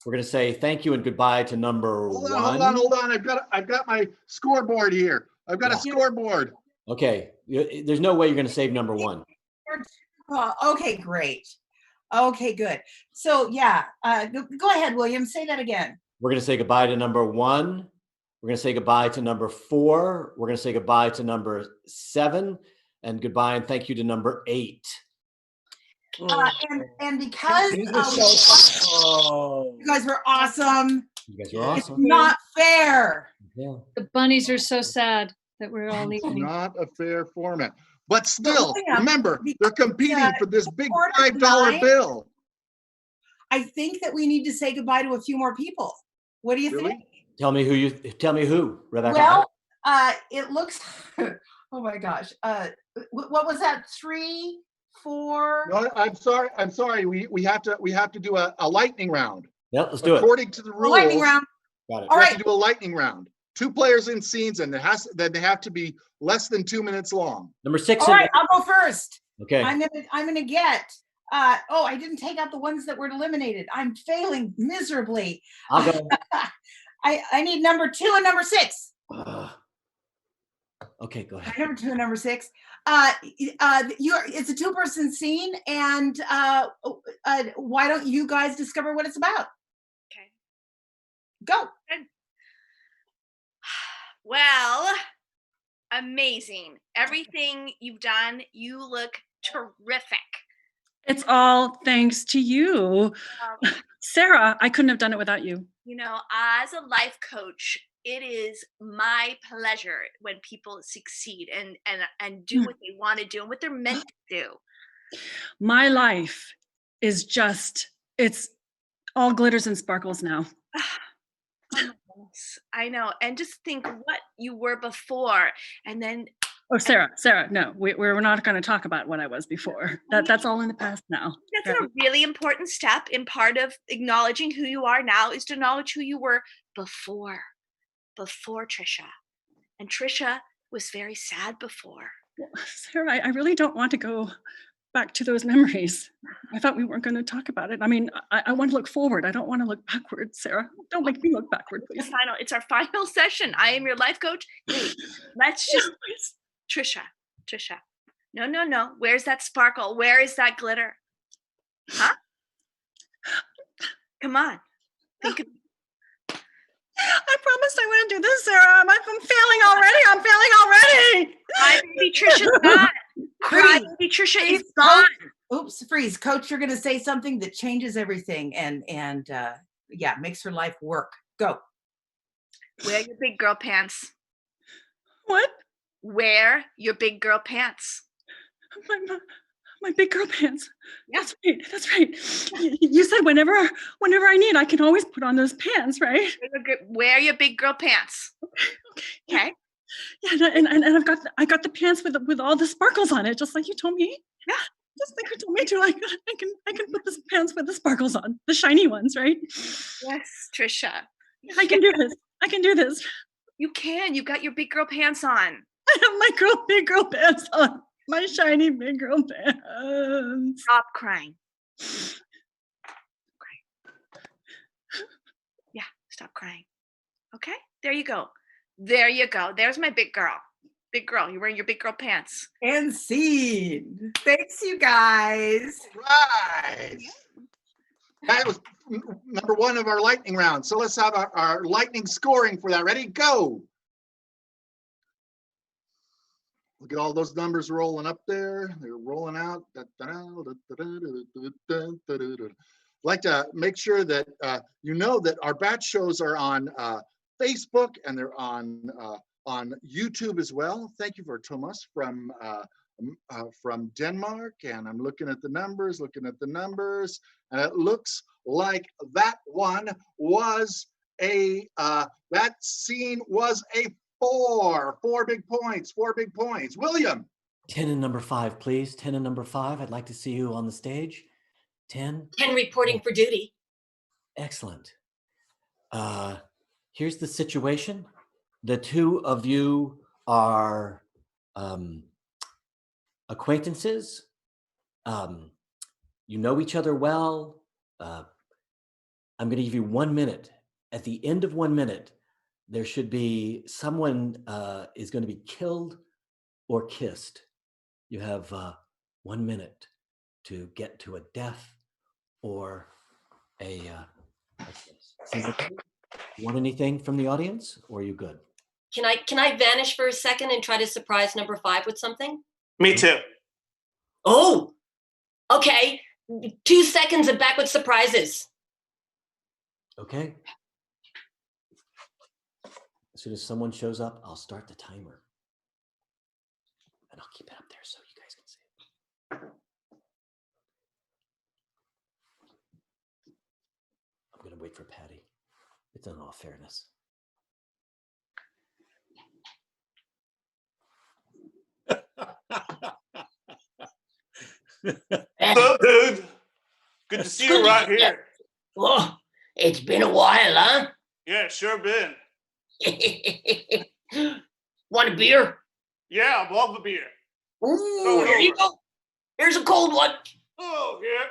We're going to say thank you and goodbye to number one. Hold on. I've got my scoreboard here. I've got a scoreboard. Okay, there's no way you're going to save number one. Okay, great. Okay, good. So yeah, go ahead, William. Say that again. We're going to say goodbye to number one. We're going to say goodbye to number 4. We're going to say goodbye to number 7, and goodbye and thank you to number 8. And because you guys were awesome. You guys are awesome. It's not fair. Yeah. The bunnies are so sad that we're all leaving. Not a fair format. But still, remember, they're competing for this big $5 bill. I think that we need to say goodbye to a few more people. What do you think? Tell me who, Rebecca. Well, it looks, oh my gosh. What was that? 3, 4? No, I'm sorry. We have to do a lightning round. Yeah, let's do it. According to the rules. Lightning round. Got it. All right. We have to do a lightning round. 2 players in scenes, and they have to be less than 2 minutes long. Number 6. All right, I'll go first. Okay. I'm gonna get. I didn't take out the ones that were eliminated. I'm failing miserably. I'll go. I need number 2 and number 6. Okay, go ahead. Number 2 and number 6. It's a 2-person scene, and why don't you guys discover what it's about? Okay. Go. Well, amazing. Everything you've done, you look terrific. It's all thanks to you. Sarah, I couldn't have done it without you. You know, as a life coach, it is my pleasure when people succeed and do what they want to do and what they're meant to do. My life is just, it's all glitters and sparkles now. I know. And just think what you were before. And then. Oh, Sarah, no, we're not going to talk about what I was before. That's all in the past now. That's a really important step in part of acknowledging who you are now is to acknowledge who you were before Trisha. And Trisha was very sad before. Sarah, I really don't want to go back to those memories. I thought we weren't going to talk about it. I mean, I want to look forward. I don't want to look backward, Sarah. Don't make me look backward, please. It's our final session. I am your life coach. Let's just, Trisha. No. Where's that sparkle? Where is that glitter? Huh? Come on. Think of. I promised I wouldn't do this, Sarah. I'm failing already. Cry baby Trisha's gone. Cry baby Trisha is gone. Oops, freeze. Coach, you're going to say something that changes everything and makes her life work. Go. Wear your big girl pants. What? Wear your big girl pants. My big girl pants. Yeah. That's right. You said whenever I need, I can always put on those pants, right? Wear your big girl pants. Okay. Yeah, and I got the pants with all the sparkles on it, just like you told me. Yeah. Just like you told me to. Like I can put the pants with the sparkles on, the shiny ones, right? Yes, Trisha. I can do this. You can. You got your big girl pants on. I have my big girl pants on. My shiny big girl pants. Stop crying. Yeah, stop crying. Okay, there you go. There's my big girl. Big girl, you're wearing your big girl pants. And scene. Thanks, you guys. Right. That was number 1 of our lightning round. So let's have our lightning scoring for that. Ready? Go. Look at all those numbers rolling up there. They're rolling out. Like to make sure that you know that our BATS shows are on Facebook and they're on YouTube as well. Thank you for Thomas from from Denmark, and I'm looking at the numbers, and it looks like that one was that scene was a 4 big points. William. 10 and number 5, please. 10 and number 5. I'd like to see you on the stage. 10. 10 reporting for duty. Excellent. Here's the situation. The two of you are acquaintances. You know each other well. I'm going to give you 1 minute. At the end of 1 minute, there should be someone is going to be killed or kissed. You have 1 minute to get to a death or a kiss. You want anything from the audience, or are you good? Can I vanish for a second and try to surprise number 5 with something? Me too. Oh, okay. 2 seconds and back with surprises. Okay. As soon as someone shows up, I'll start the timer. And I'll keep it up there so you guys can see it. I'm going to wait for Patty. It's in all fairness. What's up, dude? Good to see you right here. Oh, it's been a while, huh? Yeah, sure been. Want a beer? Yeah, I love the beer. Ooh, here you go. Here's a cold one. Oh, yeah.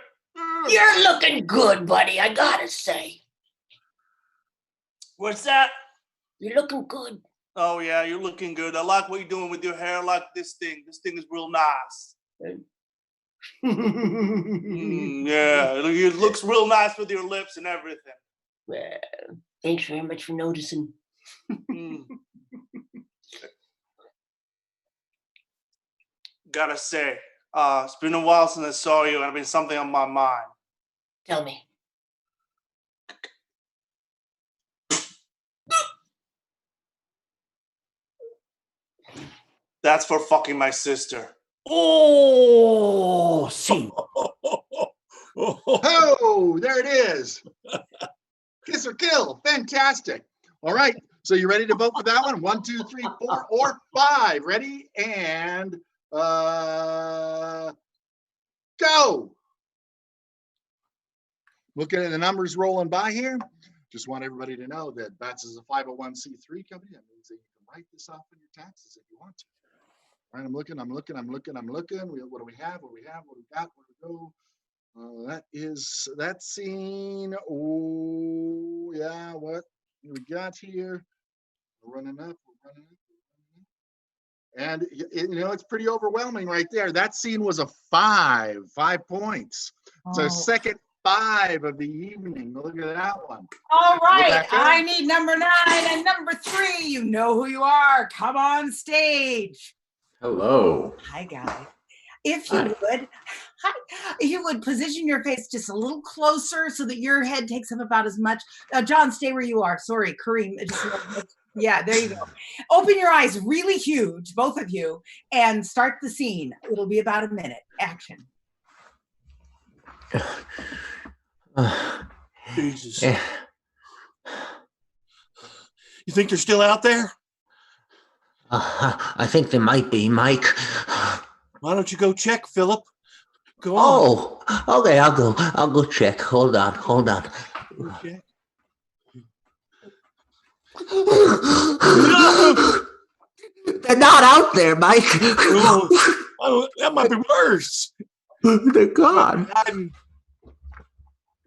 You're looking good, buddy, I gotta say. What's that? You're looking good. Oh, yeah, you're looking good. I like what you're doing with your hair. I like this thing. This thing is real nice. Yeah, it looks real nice with your lips and everything. Well, thanks very much for noticing. Gotta say, it's been a while since I saw you, and I've been something on my mind. Tell me. That's for fucking my sister. Oh, see. Oh, there it is. Kiss or kill. Fantastic. All right. So you ready to vote for that one? 1, 2, 3, 4, or 5. Ready? And go. Looking at the numbers rolling by here. Just want everybody to know that BATS is a 501c3 company. That means that you can write this off on your taxes if you want to. All right, I'm looking. What do we have? What do we got? Where do we go? That scene. Oh, yeah. What we got here? We're running up. And it's pretty overwhelming right there. That scene was a 5 points. So second 5 of the evening. Look at that one. All right, I need number 9 and number 3. You know who you are. Come on stage. Hello. Hi, guys. If you would position your face just a little closer so that your head takes up about as much. John, stay where you are. Sorry, Kareem. Yeah, there you go. Open your eyes really huge, both of you, and start the scene. It'll be about a minute. Action. Jesus. You think they're still out there? I think there might be, Mike. Why don't you go check, Philip? Go on. Oh, okay, I'll go check. Hold on. Okay. They're not out there, Mike. Oh, that might be worse. They're gone.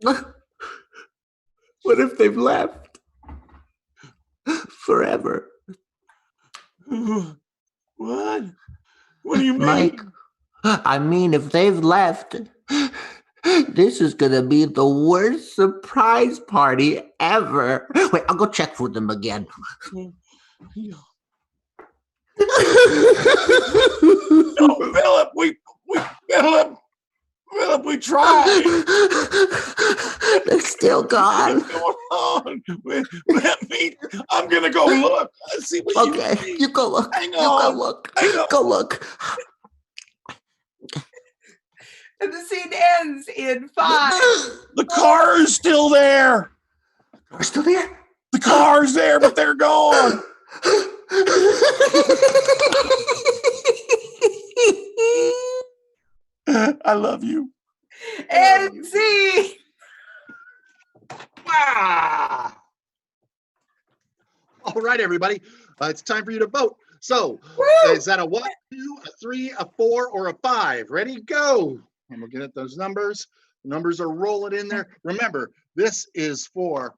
What if they've left? Forever. What? What do you mean? Mike, I mean, if they've left, this is going to be the worst surprise party ever. Wait, I'll go check for them again. No, Philip, Philip, we tried. They're still gone. What's going on? I'm going to go look. See what you go look. Hang You on. go look. Go look. And the scene ends in 5. The car is still there. Are still there? The car's there, but they're gone. I love you. And scene. Wow. All right, everybody. It's time for you to vote. So, is that a 1, 2, a 3, a 4, or a 5? Ready, go. I'm looking at those numbers. The numbers are rolling in there. Remember, this is for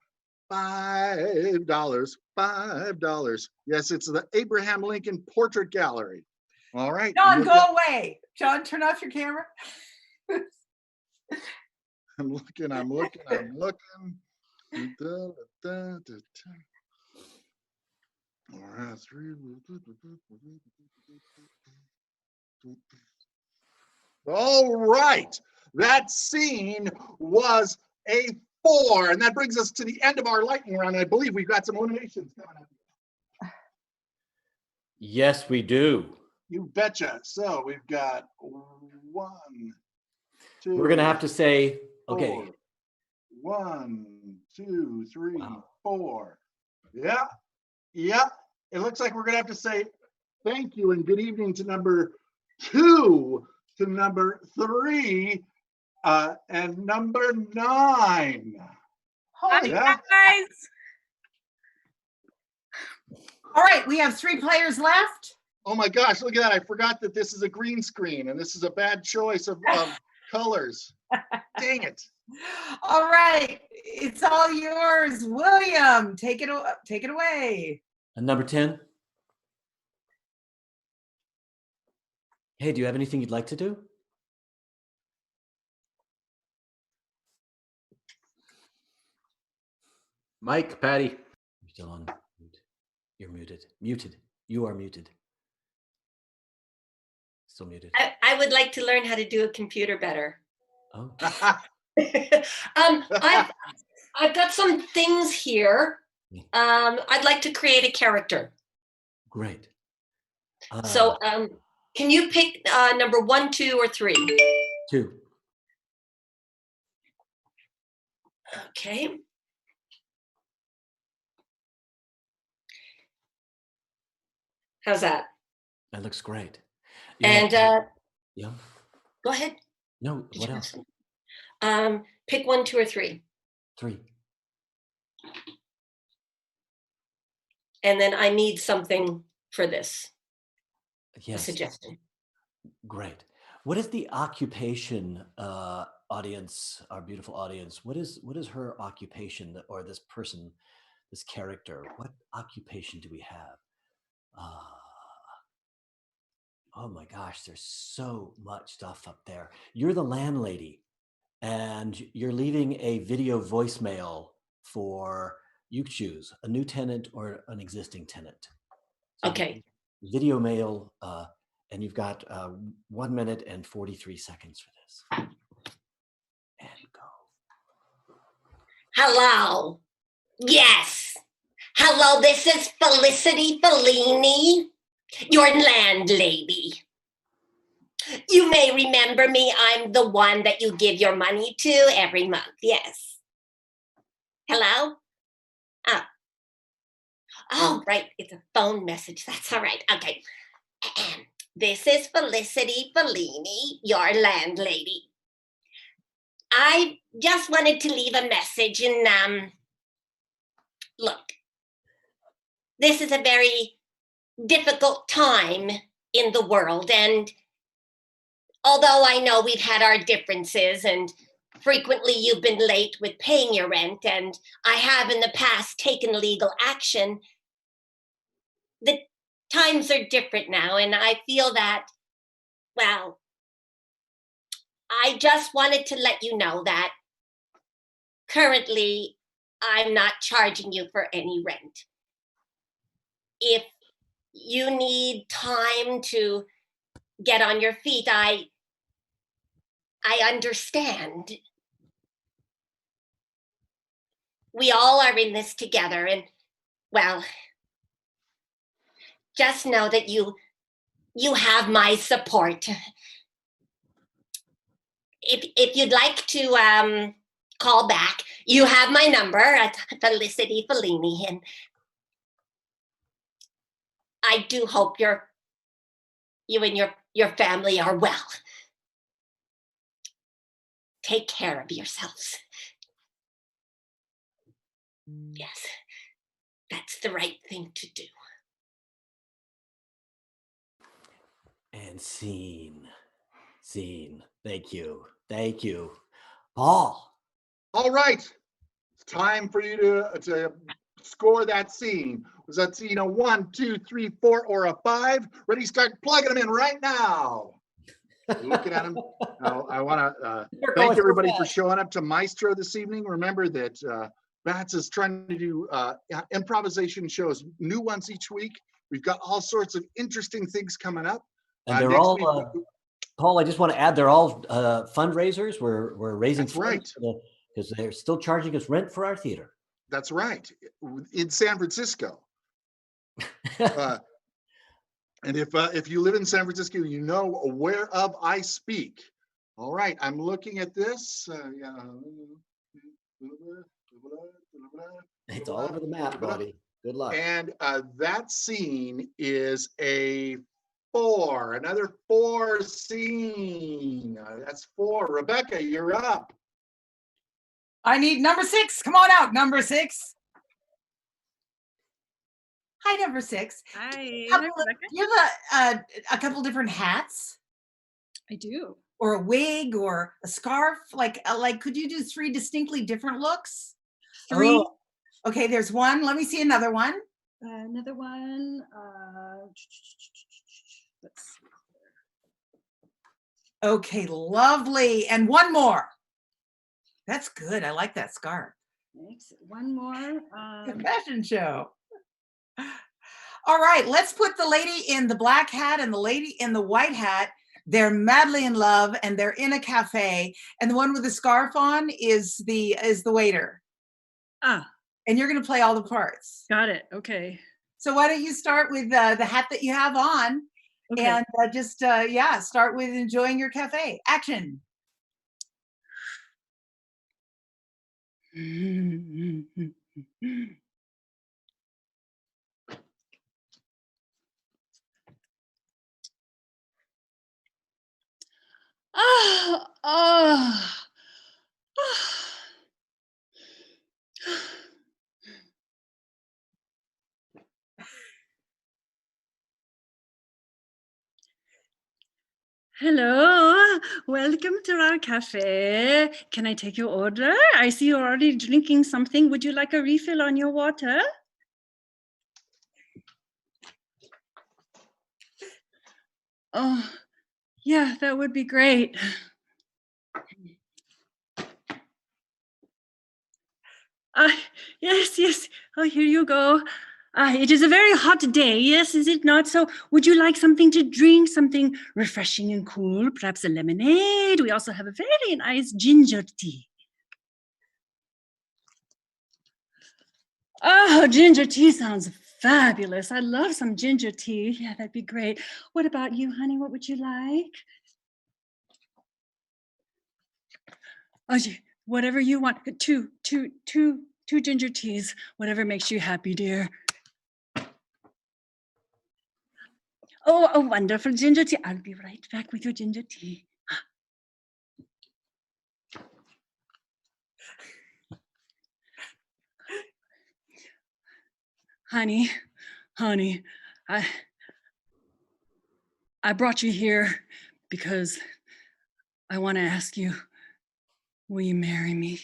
$5. $5. Yes, it's the Abraham Lincoln Portrait Gallery. All right. John, go away. John, turn off your camera. I'm looking. All right, 3. All right, that scene was a 4, and that brings us to the end of our lightning round. I believe we've got some eliminations coming up. Yes, we do. You betcha. So we've got 1, 2. We're gonna have to say, okay. 4. 1, 2, 3, 4. Yeah. Yeah. It looks like we're gonna have to say thank you and good evening to number 2, to number 3, and number 9. Hi, guys. All right, we have 3 players left. Oh my gosh, look at that. I forgot that this is a green screen and this is a bad choice of colors. Dang it. All right, it's all yours. William, take it away. And number 10. Hey, do you have anything you'd like to do? Mike, Patty. You're still on mute. You're muted. Muted. You are muted. Still muted. I would like to learn how to do a computer better. Oh. I've got some things here. I'd like to create a character. Great. So can you pick number 1, 2, or 3? 2. Okay. How's that? That looks great. And yeah. Go ahead. No, what else? Pick 1, 2, or 3. 3. And then I need something for this. Yes. A suggestion. Great. What is the occupation, audience, our beautiful audience? What is her occupation, or this person, this character? What occupation do we have? Oh my gosh, there's so much stuff up there. You're the landlady, and you're leaving a video voicemail for, you choose a new tenant or an existing tenant. So okay. Video mail, and you've got 1 minute and 43 seconds for this. And go. Hello. Yes. Hello, this is Felicity Fellini, your landlady. You may remember me. I'm the one that you give your money to every month. Yes. Hello? Oh, right. It's a phone message. That's all right. Okay. This is Felicity Fellini, your landlady. I just wanted to leave a message and, look, this is a very difficult time in the world, and although I know we've had our differences and frequently you've been late with paying your rent, and I have in the past taken legal action, the times are different now, and I feel that, well, I just wanted to let you know that currently I'm not charging you for any rent. If you need time to get on your feet, I understand. We all are in this together, and, well, just know that you have my support. if you'd like to call back, you have my number at Felicity Fellini, and I do hope you and your family are well. Take care of yourselves. Yes, that's the right thing to do. And scene. Scene. Thank you. Thank you. Paul. All right. It's time for you to score that scene. Was that scene a 1, 2, 3, 4, or a 5? Ready, start plugging them in right now. Looking at them. I want to thank everybody for showing up to Micetro this evening. Remember that BATS is trying to do improvisation shows, new ones each week. We've got all sorts of interesting things coming up. And they're all, Paul, I just want to add, they're all fundraisers. We're raising funds because they're still charging us rent for our theater. That's right, in San Francisco. And if you live in San Francisco, you know whereof I speak. All right, I'm looking at this. It's all over the map, buddy. Good luck. And that scene is a 4, another 4 scene. That's 4. Rebecca, you're up. I need number 6. Come on out, number 6. Hi, number 6. Hi. You have a couple different hats? I do. Or a wig or a scarf? Like could you do 3 distinctly different looks? 3? Oh. Okay, there's one. Let me see another one. Another one. Let's see. Okay, lovely. And one more. That's good. I like that scarf. Thanks. One more. Fashion show. All right, let's put the lady in the black hat and the lady in the white hat. They're madly in love and they're in a cafe. And the one with the scarf on is the waiter. Ah. And you're going to play all the parts. Got it. Okay. So why don't you start with the hat that you have on, okay. And just start with enjoying your cafe. Action. Hello, welcome to our cafe. Can I take your order? I see you're already drinking something. Would you like a refill on your water? Oh, yeah, that would be great. Yes. Oh, here you go. It is a very hot day, yes, is it not? So would you like something to drink, something refreshing and cool, perhaps a lemonade? We also have a very nice ginger tea. Oh, ginger tea sounds fabulous. I love some ginger tea. Yeah, that'd be great. What about you, honey? What would you like? Oh, whatever you want. Two ginger teas, whatever makes you happy, dear. Oh, a wonderful ginger tea. I'll be right back with your ginger tea. Honey, I brought you here because I want to ask you, will you marry me?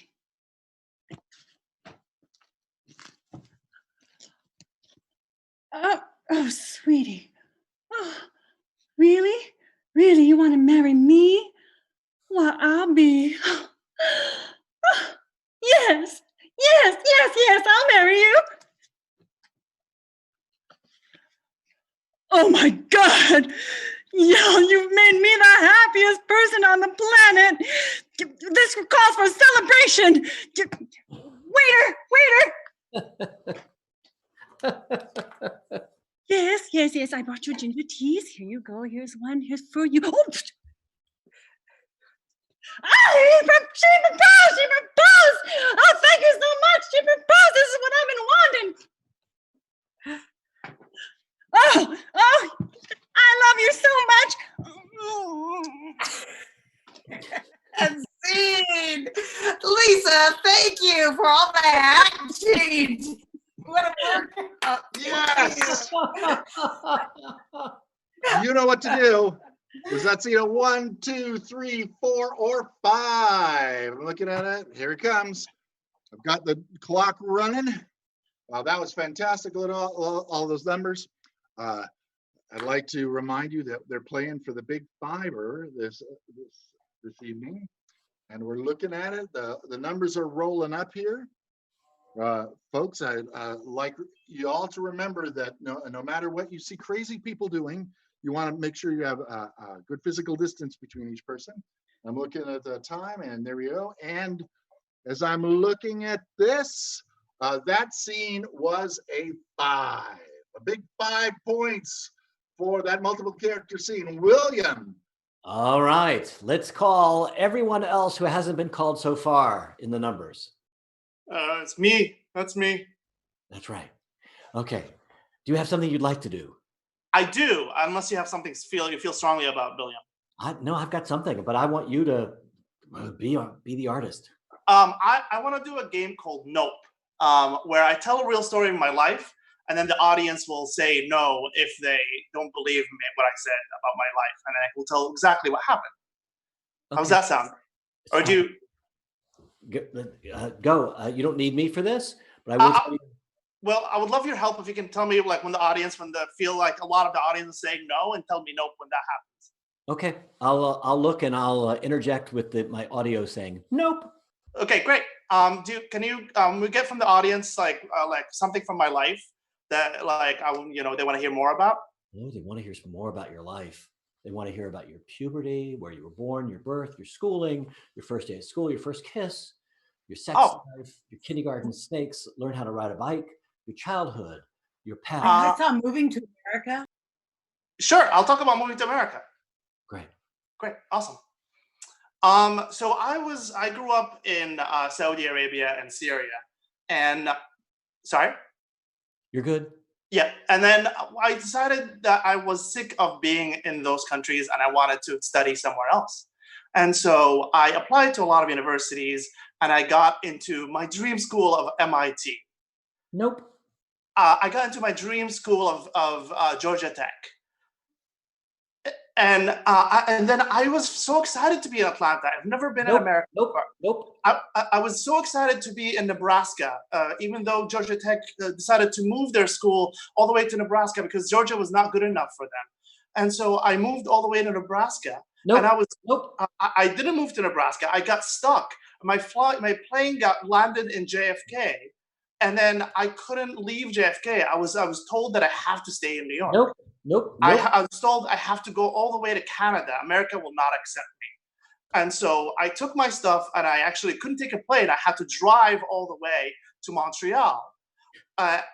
Oh, sweetie. Oh, really? Really, you want to marry me? Well, I'll be. Yes, I'll marry you. Oh my God. You've made me the happiest person on the planet. This calls for celebration. Waiter. Yes, I brought you ginger teas. Here you go. Here's one. Here's for you. Oh. She proposed! She proposed! Oh, thank you so much! She proposed! This is what I've been wanting! Oh, I love you so much! And scene. Lisa, thank you for all the acting. What a workout. Yes. You know what to do. Was that scene 1, 2, 3, 4, or 5? I'm looking at it. Here it comes. I've got the clock running. Wow, that was fantastic. Look at all those numbers. I'd like to remind you that they're playing for the Big Fiver this evening, and we're looking at it. The numbers are rolling up here. Folks, I'd like you all to remember that no matter what you see crazy people doing, you want to make sure you have a good physical distance between each person. I'm looking at the time, and there we go. And as I'm looking at this, that scene was a 5. A big 5 points for that multiple character scene. William. All right, let's call everyone else who hasn't been called so far in the numbers. It's me. That's me. That's right. Okay. Do you have something you'd like to do? I do, unless you have something you feel strongly about, William. No, I've got something, but I want you to be the artist. I want to do a game called Nope, where I tell a real story of my life, and then the audience will say no if they don't believe me what I said about my life, and then I will tell exactly what happened. Okay. How does that sound? Or do you go? You don't need me for this, but I will tell you. Well, I would love your help if you can tell me, like, when they feel like a lot of the audience is saying no, and tell me nope when that happens. Okay, I'll look and I'll interject with my audio saying nope. Okay, great. Can you we get from the audience like something from my life that they want to hear more about? No, they want to hear some more about your life. They want to hear about your puberty, where you were born, your birth, your schooling, your first day at school, your first kiss, your sex life, your kindergarten snakes, learn how to ride a bike, your childhood, your past. I thought moving to America. Sure, I'll talk about moving to America. Great, awesome. So I grew up in Saudi Arabia and Syria, and sorry. You're good. Yeah, and then I decided that I was sick of being in those countries and I wanted to study somewhere else. And so I applied to a lot of universities and I got into my dream school of MIT. Nope. I got into my dream school of Georgia Tech. And then I was so excited to be in Atlanta. I've never been in America before. Nope. I was so excited to be in Nebraska, even though Georgia Tech decided to move their school all the way to Nebraska because Georgia was not good enough for them. And so I moved all the way to Nebraska. Nope. And I didn't move to Nebraska. I got stuck. My plane got landed in JFK. And then I couldn't leave JFK. I was told that I have to stay in New York. Nope. I was told I have to go all the way to Canada. America will not accept me. And so I took my stuff and I actually couldn't take a plane. I had to drive all the way to Montreal.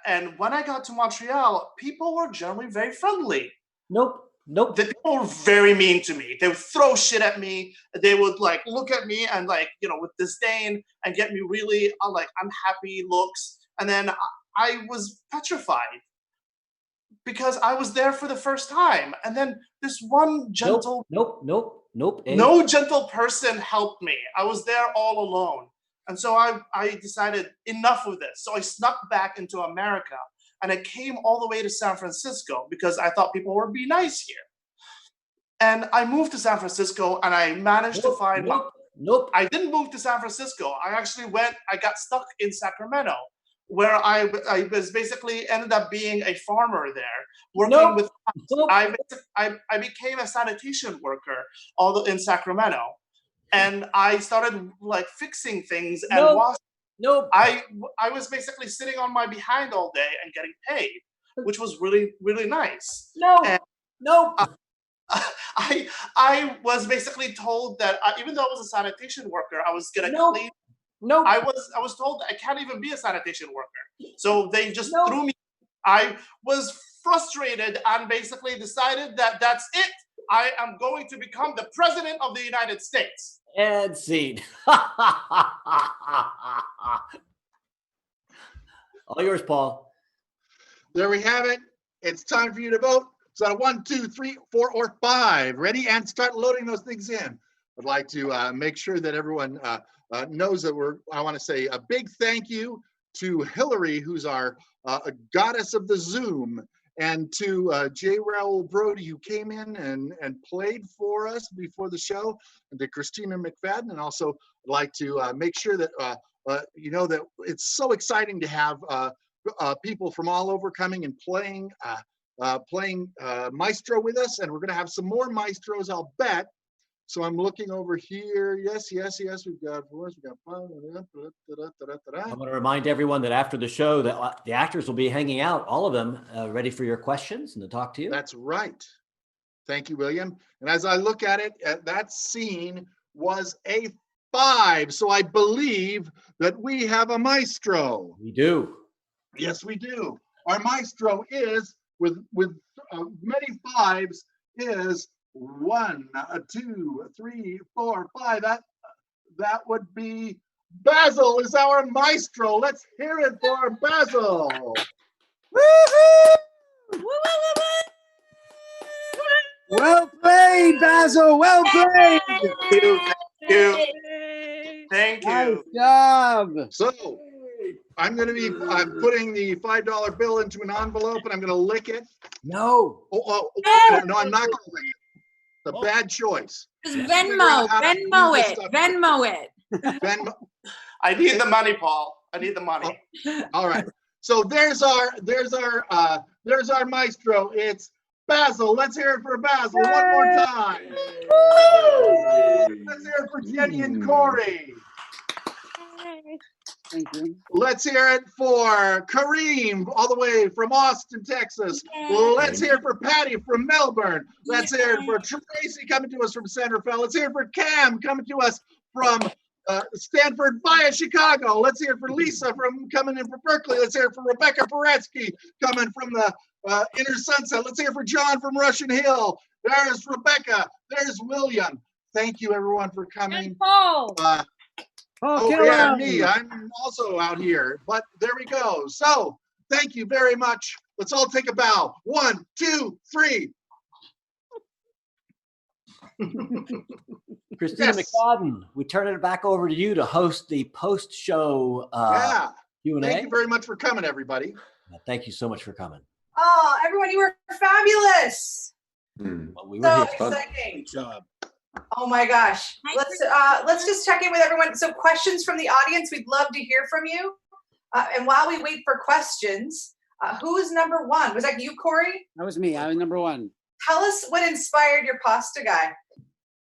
And when I got to Montreal, people were generally very friendly. Nope. The people were very mean to me. They would throw shit at me. They would look at me and with disdain and get me really unhappy looks. And then I was petrified because I was there for the first time. And then this one gentle Nope. No gentle person helped me. I was there all alone. And so I decided enough of this. So I snuck back into America and I came all the way to San Francisco because I thought people would be nice here. And I moved to San Francisco and I managed to find I didn't move to San Francisco. I got stuck in Sacramento, where I was basically ended up being a farmer there, working with. I became a sanitation worker in Sacramento, and I started fixing things and washing. I was basically sitting on my behind all day and getting paid, which was really, really nice. I was basically told that even though I was a sanitation worker, I was gonna clean. I was told that I can't even be a sanitation worker. So they just threw me. I was frustrated and basically decided that that's it. I am going to become the president of the United States. And scene. All yours, Paul. There we have it. It's time for you to vote. So 1, 2, 3, 4, or 5. Ready? And start loading those things in. I'd like to make sure that everyone knows that I want to say a big thank you to Hillary, who's our goddess of the Zoom, and to J. Raoul Brody, who came in and played for us before the show, and to Christina McFadden. And also I'd like to make sure that you know that it's so exciting to have people from all over coming and playing Maestro with us, and we're going to have some more Maestros, I'll bet. So I'm looking over here. Yes. We've got 4. We've got 5. I'm going to remind everyone that after the show, that the actors will be hanging out, all of them, ready for your questions and to talk to you. That's right. Thank you, William. And as I look at it, that scene was a 5. So I believe that we have a Maestro. We do. Yes, we do. Our Maestro is, with many 5s, is 1, 2, 3, 4, 5. That would be Basil is our Maestro. Let's hear it for Basil. Woohoo! Well played, Basil. Well played. Thank you. Nice job. So I'm putting the $5 bill into an envelope and I'm going to lick it. No. No, I'm not going to lick it. It's a bad choice. Just Venmo it. Venmo. I need the money, Paul. I need the money. All right. So there's our Maestro. It's Basil. Let's hear it for Basil one more time. Let's hear it for Jenny and Corey. Thank you. Let's hear it for Kareem, all the way from Austin, Texas. Let's hear it for Patty from Melbourne. Let's hear it for Tracy coming to us from San Rafael. Let's hear it for Cam coming to us from Stanford via Chicago. Let's hear it for Lisa coming in from Berkeley. Let's hear it for Rebecca Paretsky coming from the Inner Sunset. Let's hear it for John from Russian Hill. There's Rebecca. There's William. Thank you, everyone, for coming. And Paul. Yeah, me. I'm also out here. But there we go. So thank you very much. Let's all take a bow. 1, 2, 3. Christina McFadden, we turn it back over to you to host the post-show Q&A. Thank you very much for coming, everybody. Thank you so much for coming. Oh, everyone, you were fabulous. Well, we So were here. exciting. Good job. Oh my gosh. Let's just check in with everyone. So questions from the audience, we'd love to hear from you. And while we wait for questions, who's number 1? Was that you, Corey? That was me. I was number 1. Tell us what inspired your pasta guy.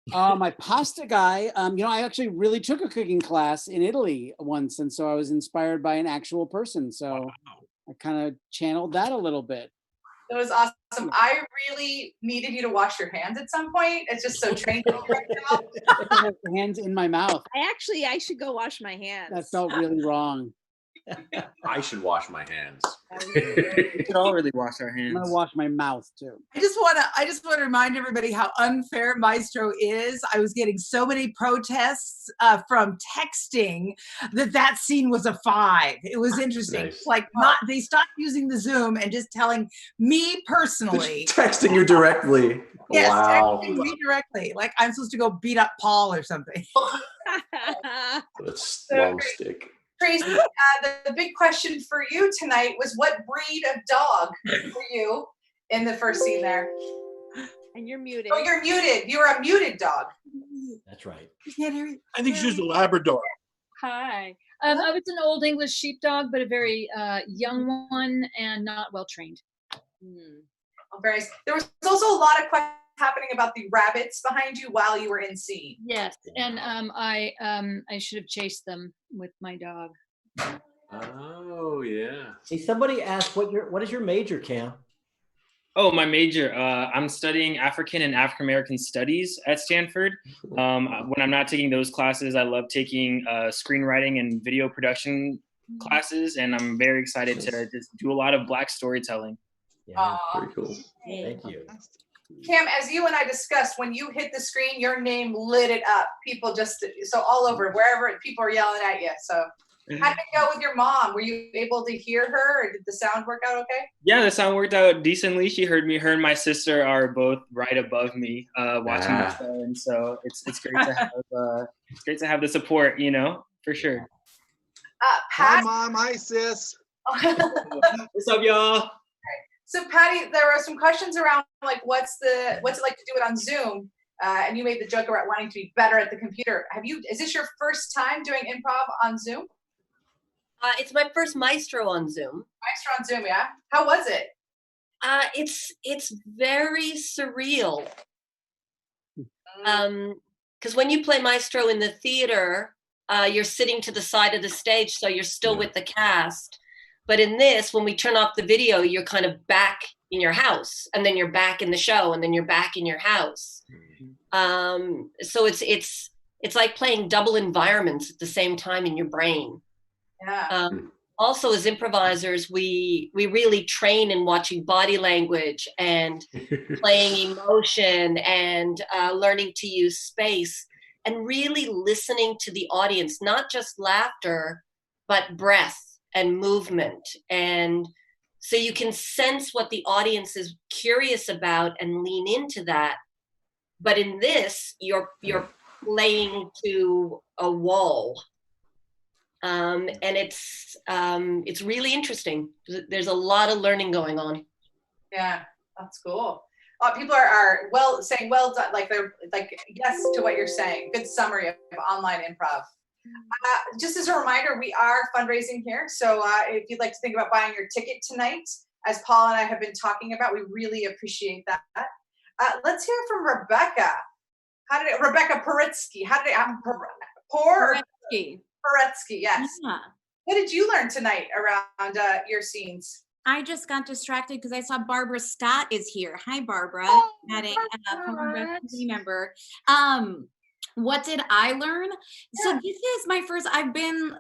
My pasta guy, I actually really took a cooking class in Italy once. And so I was inspired by an actual person. So I kind of channeled that a little bit. It was awesome. I really needed you to wash your hands at some point. It's just so trained right now. Hands in my mouth. I should go wash my hands. That felt really wrong. I should wash my hands. We could all really wash our hands. I'm gonna wash my mouth too. I just want to remind everybody how unfair Maestro is. I was getting so many protests from texting that scene was a 5. It was interesting. Nice. They stopped using the Zoom and just telling me personally. Texting you directly. Yes, Wow. texting me directly. Like I'm supposed to go beat up Paul or something. That's long stick. Tracy, the big question for you tonight was what breed of dog were you in the first scene there? And you're muted. Oh, you're muted. You were a muted dog. That's right. I think she was a Labrador. Hi. I was an old English sheepdog, but a very young one and not well trained. Oh, very nice. There was also a lot of questions happening about the rabbits behind you while you were in scene. Yes, and I should have chased them with my dog. Oh yeah. Hey, somebody asked what is your major, Cam? Oh, my major. I'm studying African and African American Studies at Stanford. When I'm not taking those classes, I love taking screenwriting and video production classes, and I'm very excited to just do a lot of Black storytelling. Yeah, very cool. Thank you. Cam, as you and I discussed, when you hit the screen, your name lit it up. People just, so all over, wherever people are yelling at you. So how did it go with your mom? Were you able to hear her, or did the sound work out okay? Yeah, the sound worked out decently. She heard me. Her and my sister are both right above me watching the show, and so it's great to have the support, for sure. Hi, Mom. Hi, sis. What's up, y'all? So Patty, there are some questions around like what's it like to do it on Zoom? And you made the joke about wanting to be better at the computer. Is this your first time doing improv on Zoom? It's my first Micetro on Zoom. Micetro on Zoom, yeah. How was it? It's very surreal. Because when you play Micetro in the theater, you're sitting to the side of the stage, so you're still with the cast. But in this, when we turn off the video, you're kind of back in your house, and then you're back in the show, and then you're back in your house. So it's like playing double environments at the same time in your brain. Yeah. Also, as improvisers, we really train in watching body language and playing emotion and learning to use space and really listening to the audience, not just laughter, but breath and movement. And so you can sense what the audience is curious about and lean into that. But in this, you're playing to a wall. And it's really interesting. There's a lot of learning going on. Yeah, that's cool. People are saying well done, like they're like yes to what you're saying. Good summary of online improv. Just as a reminder, we are fundraising here. So if you'd like to think about buying your ticket tonight, as Paul and I have been talking about, we really appreciate that. Let's hear from Rebecca. Rebecca Poretsky. How did it happen? Poretsky, yes. Yeah. What did you learn tonight around your scenes? I just got distracted because I saw Barbara Scott is here. Hi, Barbara. Former BATS member. What did I learn? Yeah. So this is my first, I've been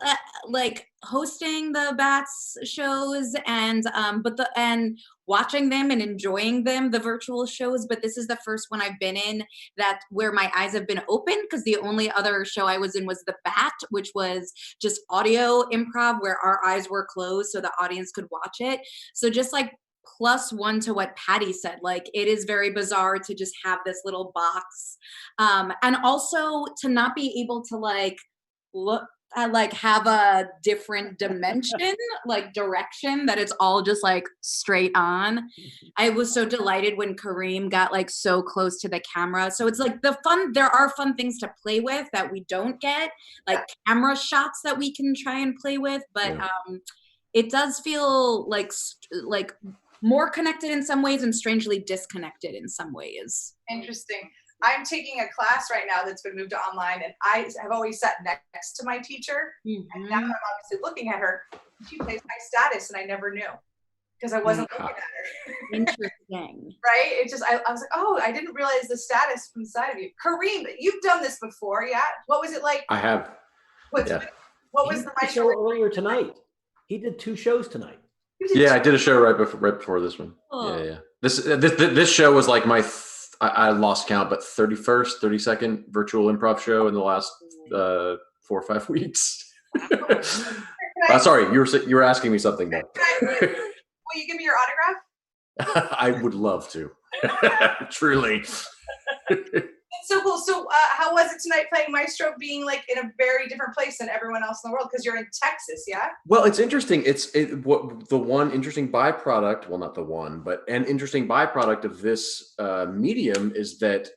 like hosting the BATS shows and watching them and enjoying them, the virtual shows, but this is the first one I've been in where my eyes have been open, because the only other show I was in was the BAT, which was just audio improv where our eyes were closed so the audience could watch it. So just like +1 to what Patty said, like it is very bizarre to just have this little box, and also to not be able to like look at like have a different dimension, like direction, that it's all just like straight on. I was so delighted when Kareem got like so close to the camera. So it's like there are fun things to play with that we don't get, like camera shots that we can try and play with, but it does feel like more connected in some ways and strangely disconnected in some ways. Interesting. I'm taking a class right now that's been moved to online, and I have always sat next to my teacher. Mm-hmm. And now I'm obviously looking at her. She plays high status, and I never knew because I wasn't looking at her. Interesting. Right? It just, I was like, oh, I didn't realize the status from the side of you. Kareem, you've done this before, yeah? What was it like? I have. What was the show earlier tonight? He did 2 shows tonight. Yeah, I did a show right before this one. Oh. Yeah. This show was like my I lost count, but 32nd virtual improv show in the last 4 or 5 weeks. Sorry, you were asking me something though. Will you give me your autograph? I would love to. Truly. It's so cool. So how was it tonight playing Micetro, being like in a very different place than everyone else in the world? Because you're in Texas, yeah? Well, it's interesting. The one interesting byproduct, well, not the one, but an interesting byproduct of this medium is that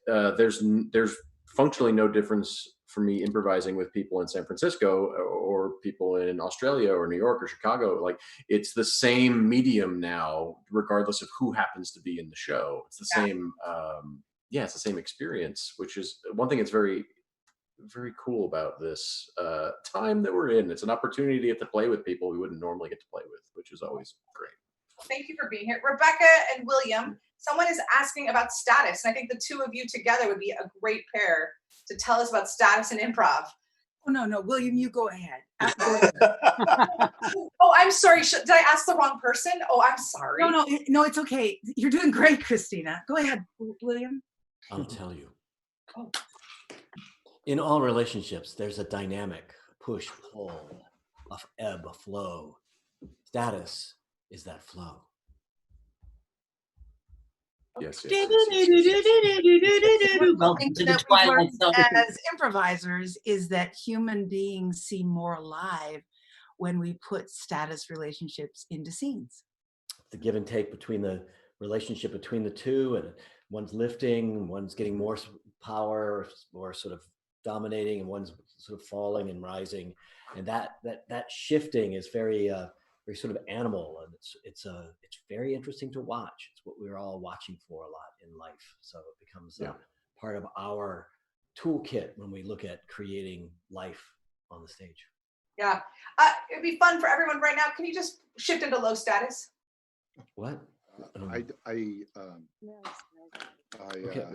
there's functionally no difference for me improvising with people in San Francisco or people in Australia or New York or Chicago. Like, it's the same medium now, regardless of who happens to be in the show. It's the same. It's the same experience, which is one thing that's very, very cool about this time that we're in. It's an opportunity to get to play with people we wouldn't normally get to play with, which is always great. Thank you for being here. Rebecca and William, someone is asking about status, and I think the two of you together would be a great pair to tell us about status and improv. Oh, no, William, you go ahead. Oh, I'm sorry. Did I ask the wrong person? Oh, I'm sorry. No, it's okay. You're doing great, Christina. Go ahead, William. I'll tell you. In all relationships, there's a dynamic, push, pull, a ebb, a flow. Status is that flow. Yes. Welcome to the That we've Twilight learned Zone. as improvisers is that human beings seem more alive when we put status relationships into scenes. The give and take between the relationship between the two, and one's lifting, one's getting more power or sort of dominating, and one's sort of falling and rising, and that shifting is very sort of animal, and it's very interesting to watch. It's what we're all watching for a lot in life, so it becomes part of our toolkit when we look at creating life on the stage. Yeah, it'd be fun for everyone right now. Can you just shift into low status? What? Okay,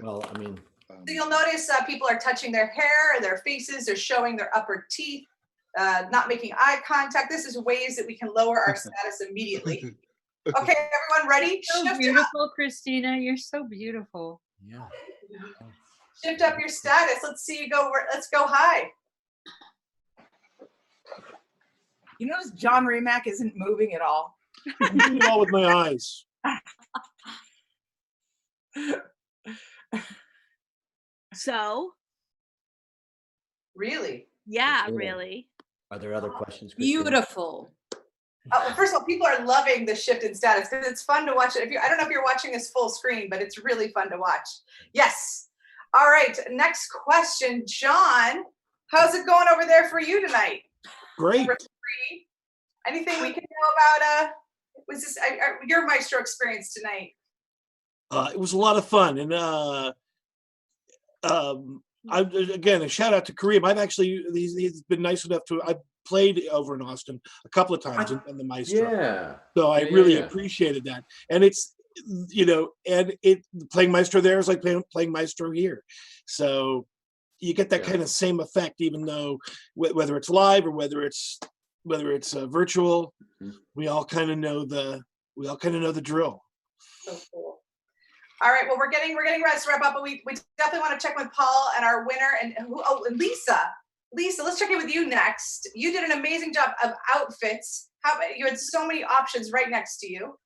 well, I mean. So you'll notice people are touching their hair, their faces, they're showing their upper teeth, not making eye contact. This is ways that we can lower our status immediately. Okay, everyone ready? So Shift beautiful, Christina. You're so beautiful. Yeah. Shift up your status. Let's see you go. Let's go high. You notice John Remack isn't moving at all. I'm doing it all with my eyes. So, really? Yeah, Christina, really. Are there other questions, Christina? Beautiful. Well, first of all, people are loving the shift in status because it's fun to watch it. I don't know if you're watching this full screen, but it's really fun to watch. Yes. All right. Next question, John. How's it going over there for you tonight? Great. Number 3. Anything we can know about was this your Micetro experience tonight? It was a lot of fun, and again, a shout out to Kareem. He's been nice enough to. I've played over in Austin a couple of times in the Maestro. Yeah. So I really appreciated that, and it's playing Maestro there is like playing Maestro here. So you get that kind of same effect, even though whether it's live or whether it's virtual, we all kind of know the drill. So cool. All right, well, we're getting ready to wrap up, but we definitely want to check with Paul and our winner and Lisa. Lisa, let's check in with you next. You did an amazing job of outfits. You had so many options right next to you.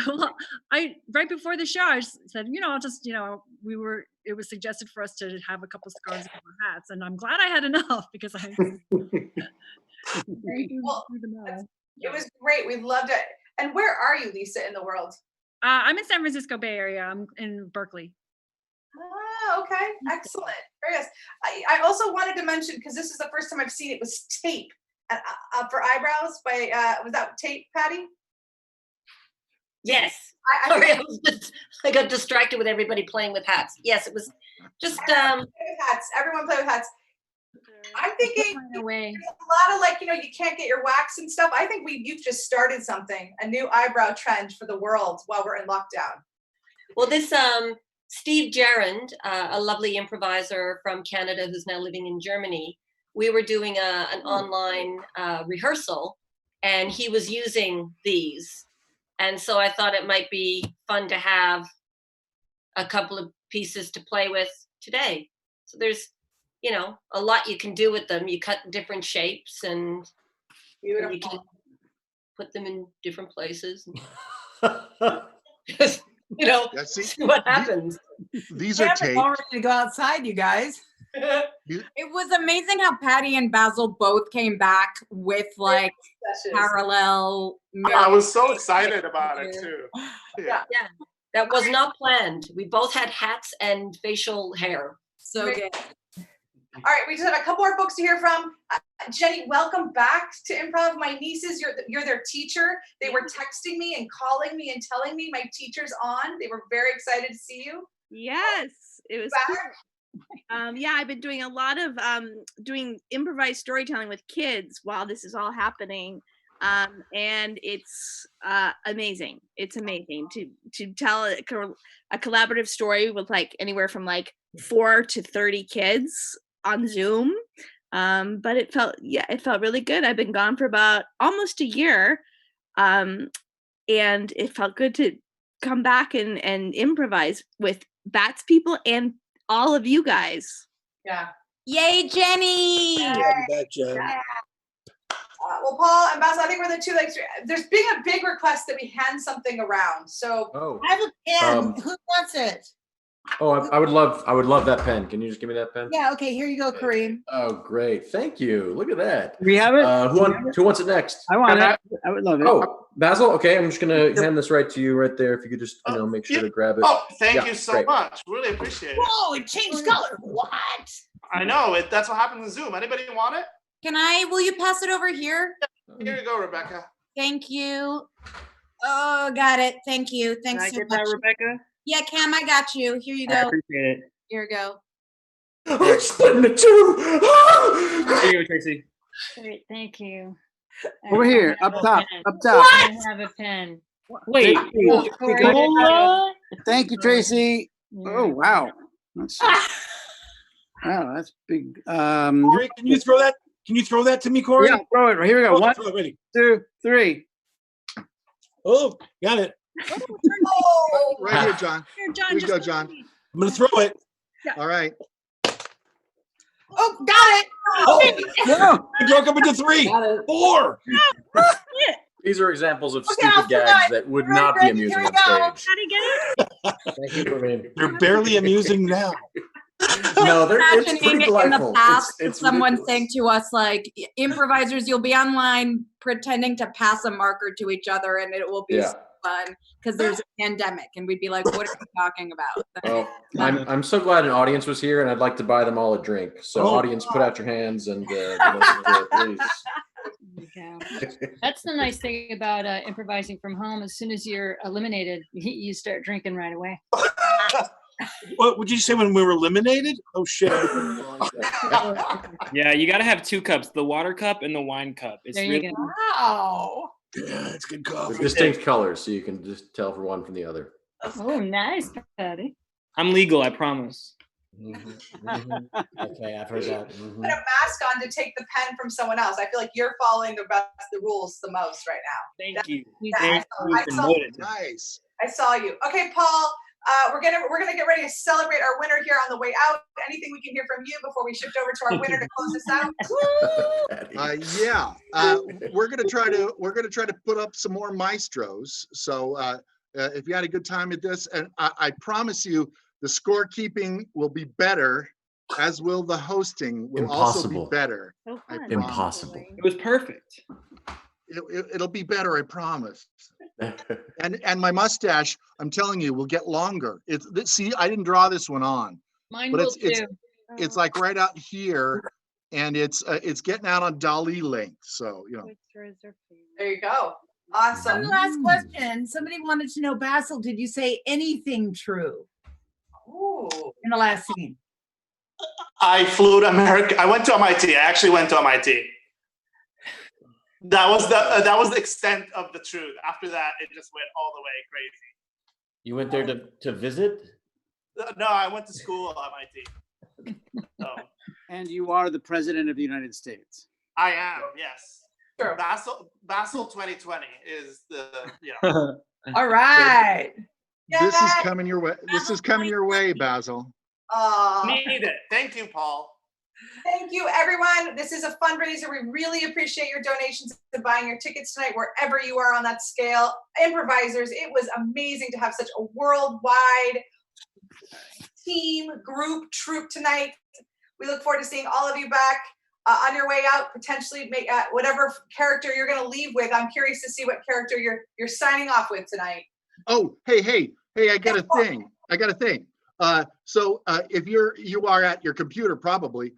Well, right before the show, I said, it was suggested for us to have a couple scarves and hats, and I'm glad I had enough because I. Well, it was great. We loved it. And where are you, Lisa, in the world? I'm in San Francisco Bay Area. I'm in Berkeley. Oh, okay. Excellent. Very nice. I also wanted to mention, because this is the first time I've seen it, was tape for eyebrows by, was that tape, Patty? Yes. Sorry, I got distracted with everybody playing with hats. Yes, it was just Everyone play with hats. I'm thinking there's a lot of you can't get your wax and stuff. I think you've just started something, a new eyebrow trend for the world while we're in lockdown. Well, this Steve Gerrand, a lovely improviser from Canada who's now living in Germany, we were doing an online rehearsal, and he was using these. And so I thought it might be fun to have a couple of pieces to play with today. So there's, a lot you can do with them. You cut different shapes and you can put them in different places. See what happens. These are tapes. All ready to go outside, you guys. It was amazing how Patty and Basil both came back with parallel. I was so excited about it too. Yeah. That was not planned. We both had hats and facial hair. So good. All right, we just have a couple more folks to hear from. Jenny, welcome back to improv. My nieces, you're their teacher. They were texting me and calling me and telling me my teacher's on. They were very excited to see you. Yes, it was cool. Yeah, I've been doing a lot of doing improvised storytelling with kids while this is all happening. And it's amazing. It's amazing to tell a collaborative story with anywhere from 4 to 30 kids on Zoom. But it felt really good. I've been gone for about almost a year. And it felt good to come back and improvise with BATS people and all of you guys. Yeah. Yay, Jenny! Well, Paul and Basil, I think we're the two. Like, there's been a big request that we hand something around. So I have a pen. Who wants it? Oh, I would love that pen. Can you just give me that pen? Yeah. Okay. Here you go, Kareem. Oh, great. Thank you. Look at that. We have it. Who wants it next? I want it. I would love it. Oh, Basil. Okay, I'm just gonna hand this right to you right there. If you could just make sure to grab it. Oh, thank you so great. much. Really appreciate it. Whoa! It changed color. What? I know it. That's what happens in Zoom. Anybody want it? Will you pass it over here? Here you go, Rebecca. Thank you. Oh, got it. Thank you. Thanks Can I so get much. that, Rebecca? Yeah, Cam, I got you. Here you go. I appreciate it. Here you go. I'm splitting it too. Here you go, Tracy. Great, thank you. Over here, up top, up top. I have a pen. Wait. What? Thank you, Tracy. Oh wow. Wow, that's big. Corey, can you throw that? Can you throw that to me, Corey? Yeah, throw it. Here we go. One, ready. 2, 3. Oh, got it. Oh, Right here, John. Here, John, Here you just go, let John. me- I'm gonna throw it. All right. Oh, got it. Yeah, it broke up into 3, 4. These are examples of Okay, I'll stupid gags try. that would Right, not be ready, amusing here we on go. stage. How to get it? Thank you, Kareem. They're barely amusing now. No, it's Imagining pretty in the delightful. past, It's someone ridiculous. saying to us, like, improvisers, you'll be online pretending to pass a marker to each other and it will be Yeah. so fun because there's a pandemic. And we'd be like, what are you talking about? Oh, I'm so glad an audience was here, and I'd like to buy them all a drink. So, Oh. audience, put out your hands and please. That's the nice thing about improvising from home. As soon as you're eliminated, you start drinking right away. What would you say when we were eliminated? Oh shit! Yeah, you got to have 2 cups: the water cup and the wine cup. It's There you really go. Wow. Yeah, it's good With coffee. distinct colors, so you can just tell for one from the other. Oh, nice, Patty. I'm legal, I promise. Okay, I've heard that. Put a mask on to take the pen from someone else. I feel like you're following the rules the most right now. Thank you. Yeah, Thank you I for saw- noticing. Nice. I saw you. Okay, Paul. We're gonna get ready to celebrate our winner here on the way out. Anything we can hear from you before we shift over to our winner to close this out? We're gonna try to put up some more maestros. So if you had a good time at this, and I promise you, the scorekeeping will be better, as will the hosting will also be Impossible. better. So I fun. promise. Impossible. It was perfect. It'll be better, I promise. And my mustache, I'm telling you, will get longer. See, I didn't draw this one on, Mine but will too. it's like right out here, and it's getting out on Dali length. So There you go. Awesome. One last question. Somebody wanted to know, Basil, did you say anything true Ooh. in the last scene? I flew to America. I went to MIT. I actually went to MIT. That was the extent of the truth. After that, it just went all the way crazy. You went there to visit? No, I went to school at MIT. So And you are the president of the United States. I am, yes. Sure. Basil 2020 is the All right. this is coming your way. This is coming your way, Basil. Need it. Thank you, Paul. Thank you, everyone. This is a fundraiser. We really appreciate your donations and buying your tickets tonight, wherever you are on that scale. Improvisers, it was amazing to have such a worldwide team, group, troupe tonight. We look forward to seeing all of you back on your way out, potentially make whatever character you're going to leave with. I'm curious to see what character you're signing off with tonight. Oh, hey, I got a thing. So if you are at your computer, probably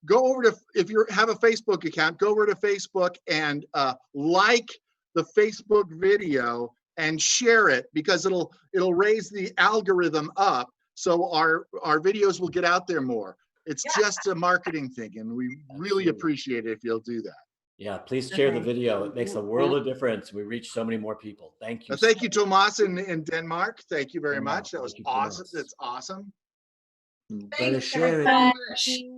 go over to, if you have a Facebook account, go over to Facebook and like the Facebook video and share it, because it'll raise the algorithm up, so our videos will get out there more. It's just a marketing thing, and we really appreciate it if you'll do that. Yeah, please share the video. It makes a world of difference. We reach so many more people. Thank you. Thank you, Tomas in Denmark. Thank you very Denmark. much. That was Thank you, awesome. Tomas. That's awesome. Better share it.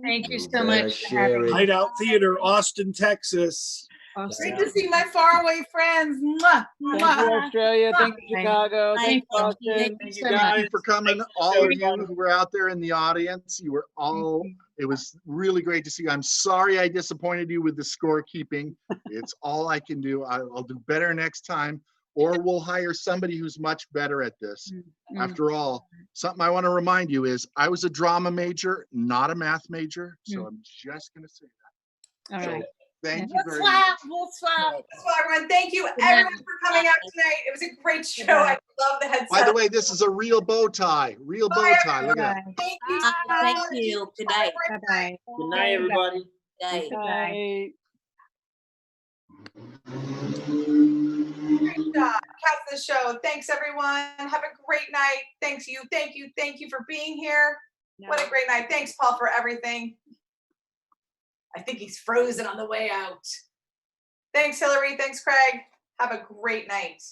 Thank you so Better much for share having it. me. Hideout Theater, Austin, Texas. Great to see my faraway friends. Mwah, Thank mwah. you, Australia. Thank you, Chicago. Thank you, Austin. Thank you for coming. All of you who were out there in the audience, you were all, it was really great to see you. I'm sorry I disappointed you with the scorekeeping. It's all I can do. I'll do better next time, or we'll hire somebody who's much better at this. After all, something I want to remind you is I was a drama major, not a math major. So I'm just going to say that. All right. Thank you very much. We'll swap. So everyone, thank you everyone for coming out tonight. It was a great show. I love the headset. By the way, this is a real bow tie. Real bow tie. Look at that. Thank you. Thank you. Good night. Bye-bye. Good night, everybody. Good night. Bye. Great job. Cat's the show. Thanks everyone. Have a great night. Thank you for being here. What a great night. Thanks, Paul, for everything. I think he's frozen on the way out. Thanks, Hillary. Thanks, Craig. Have a great night.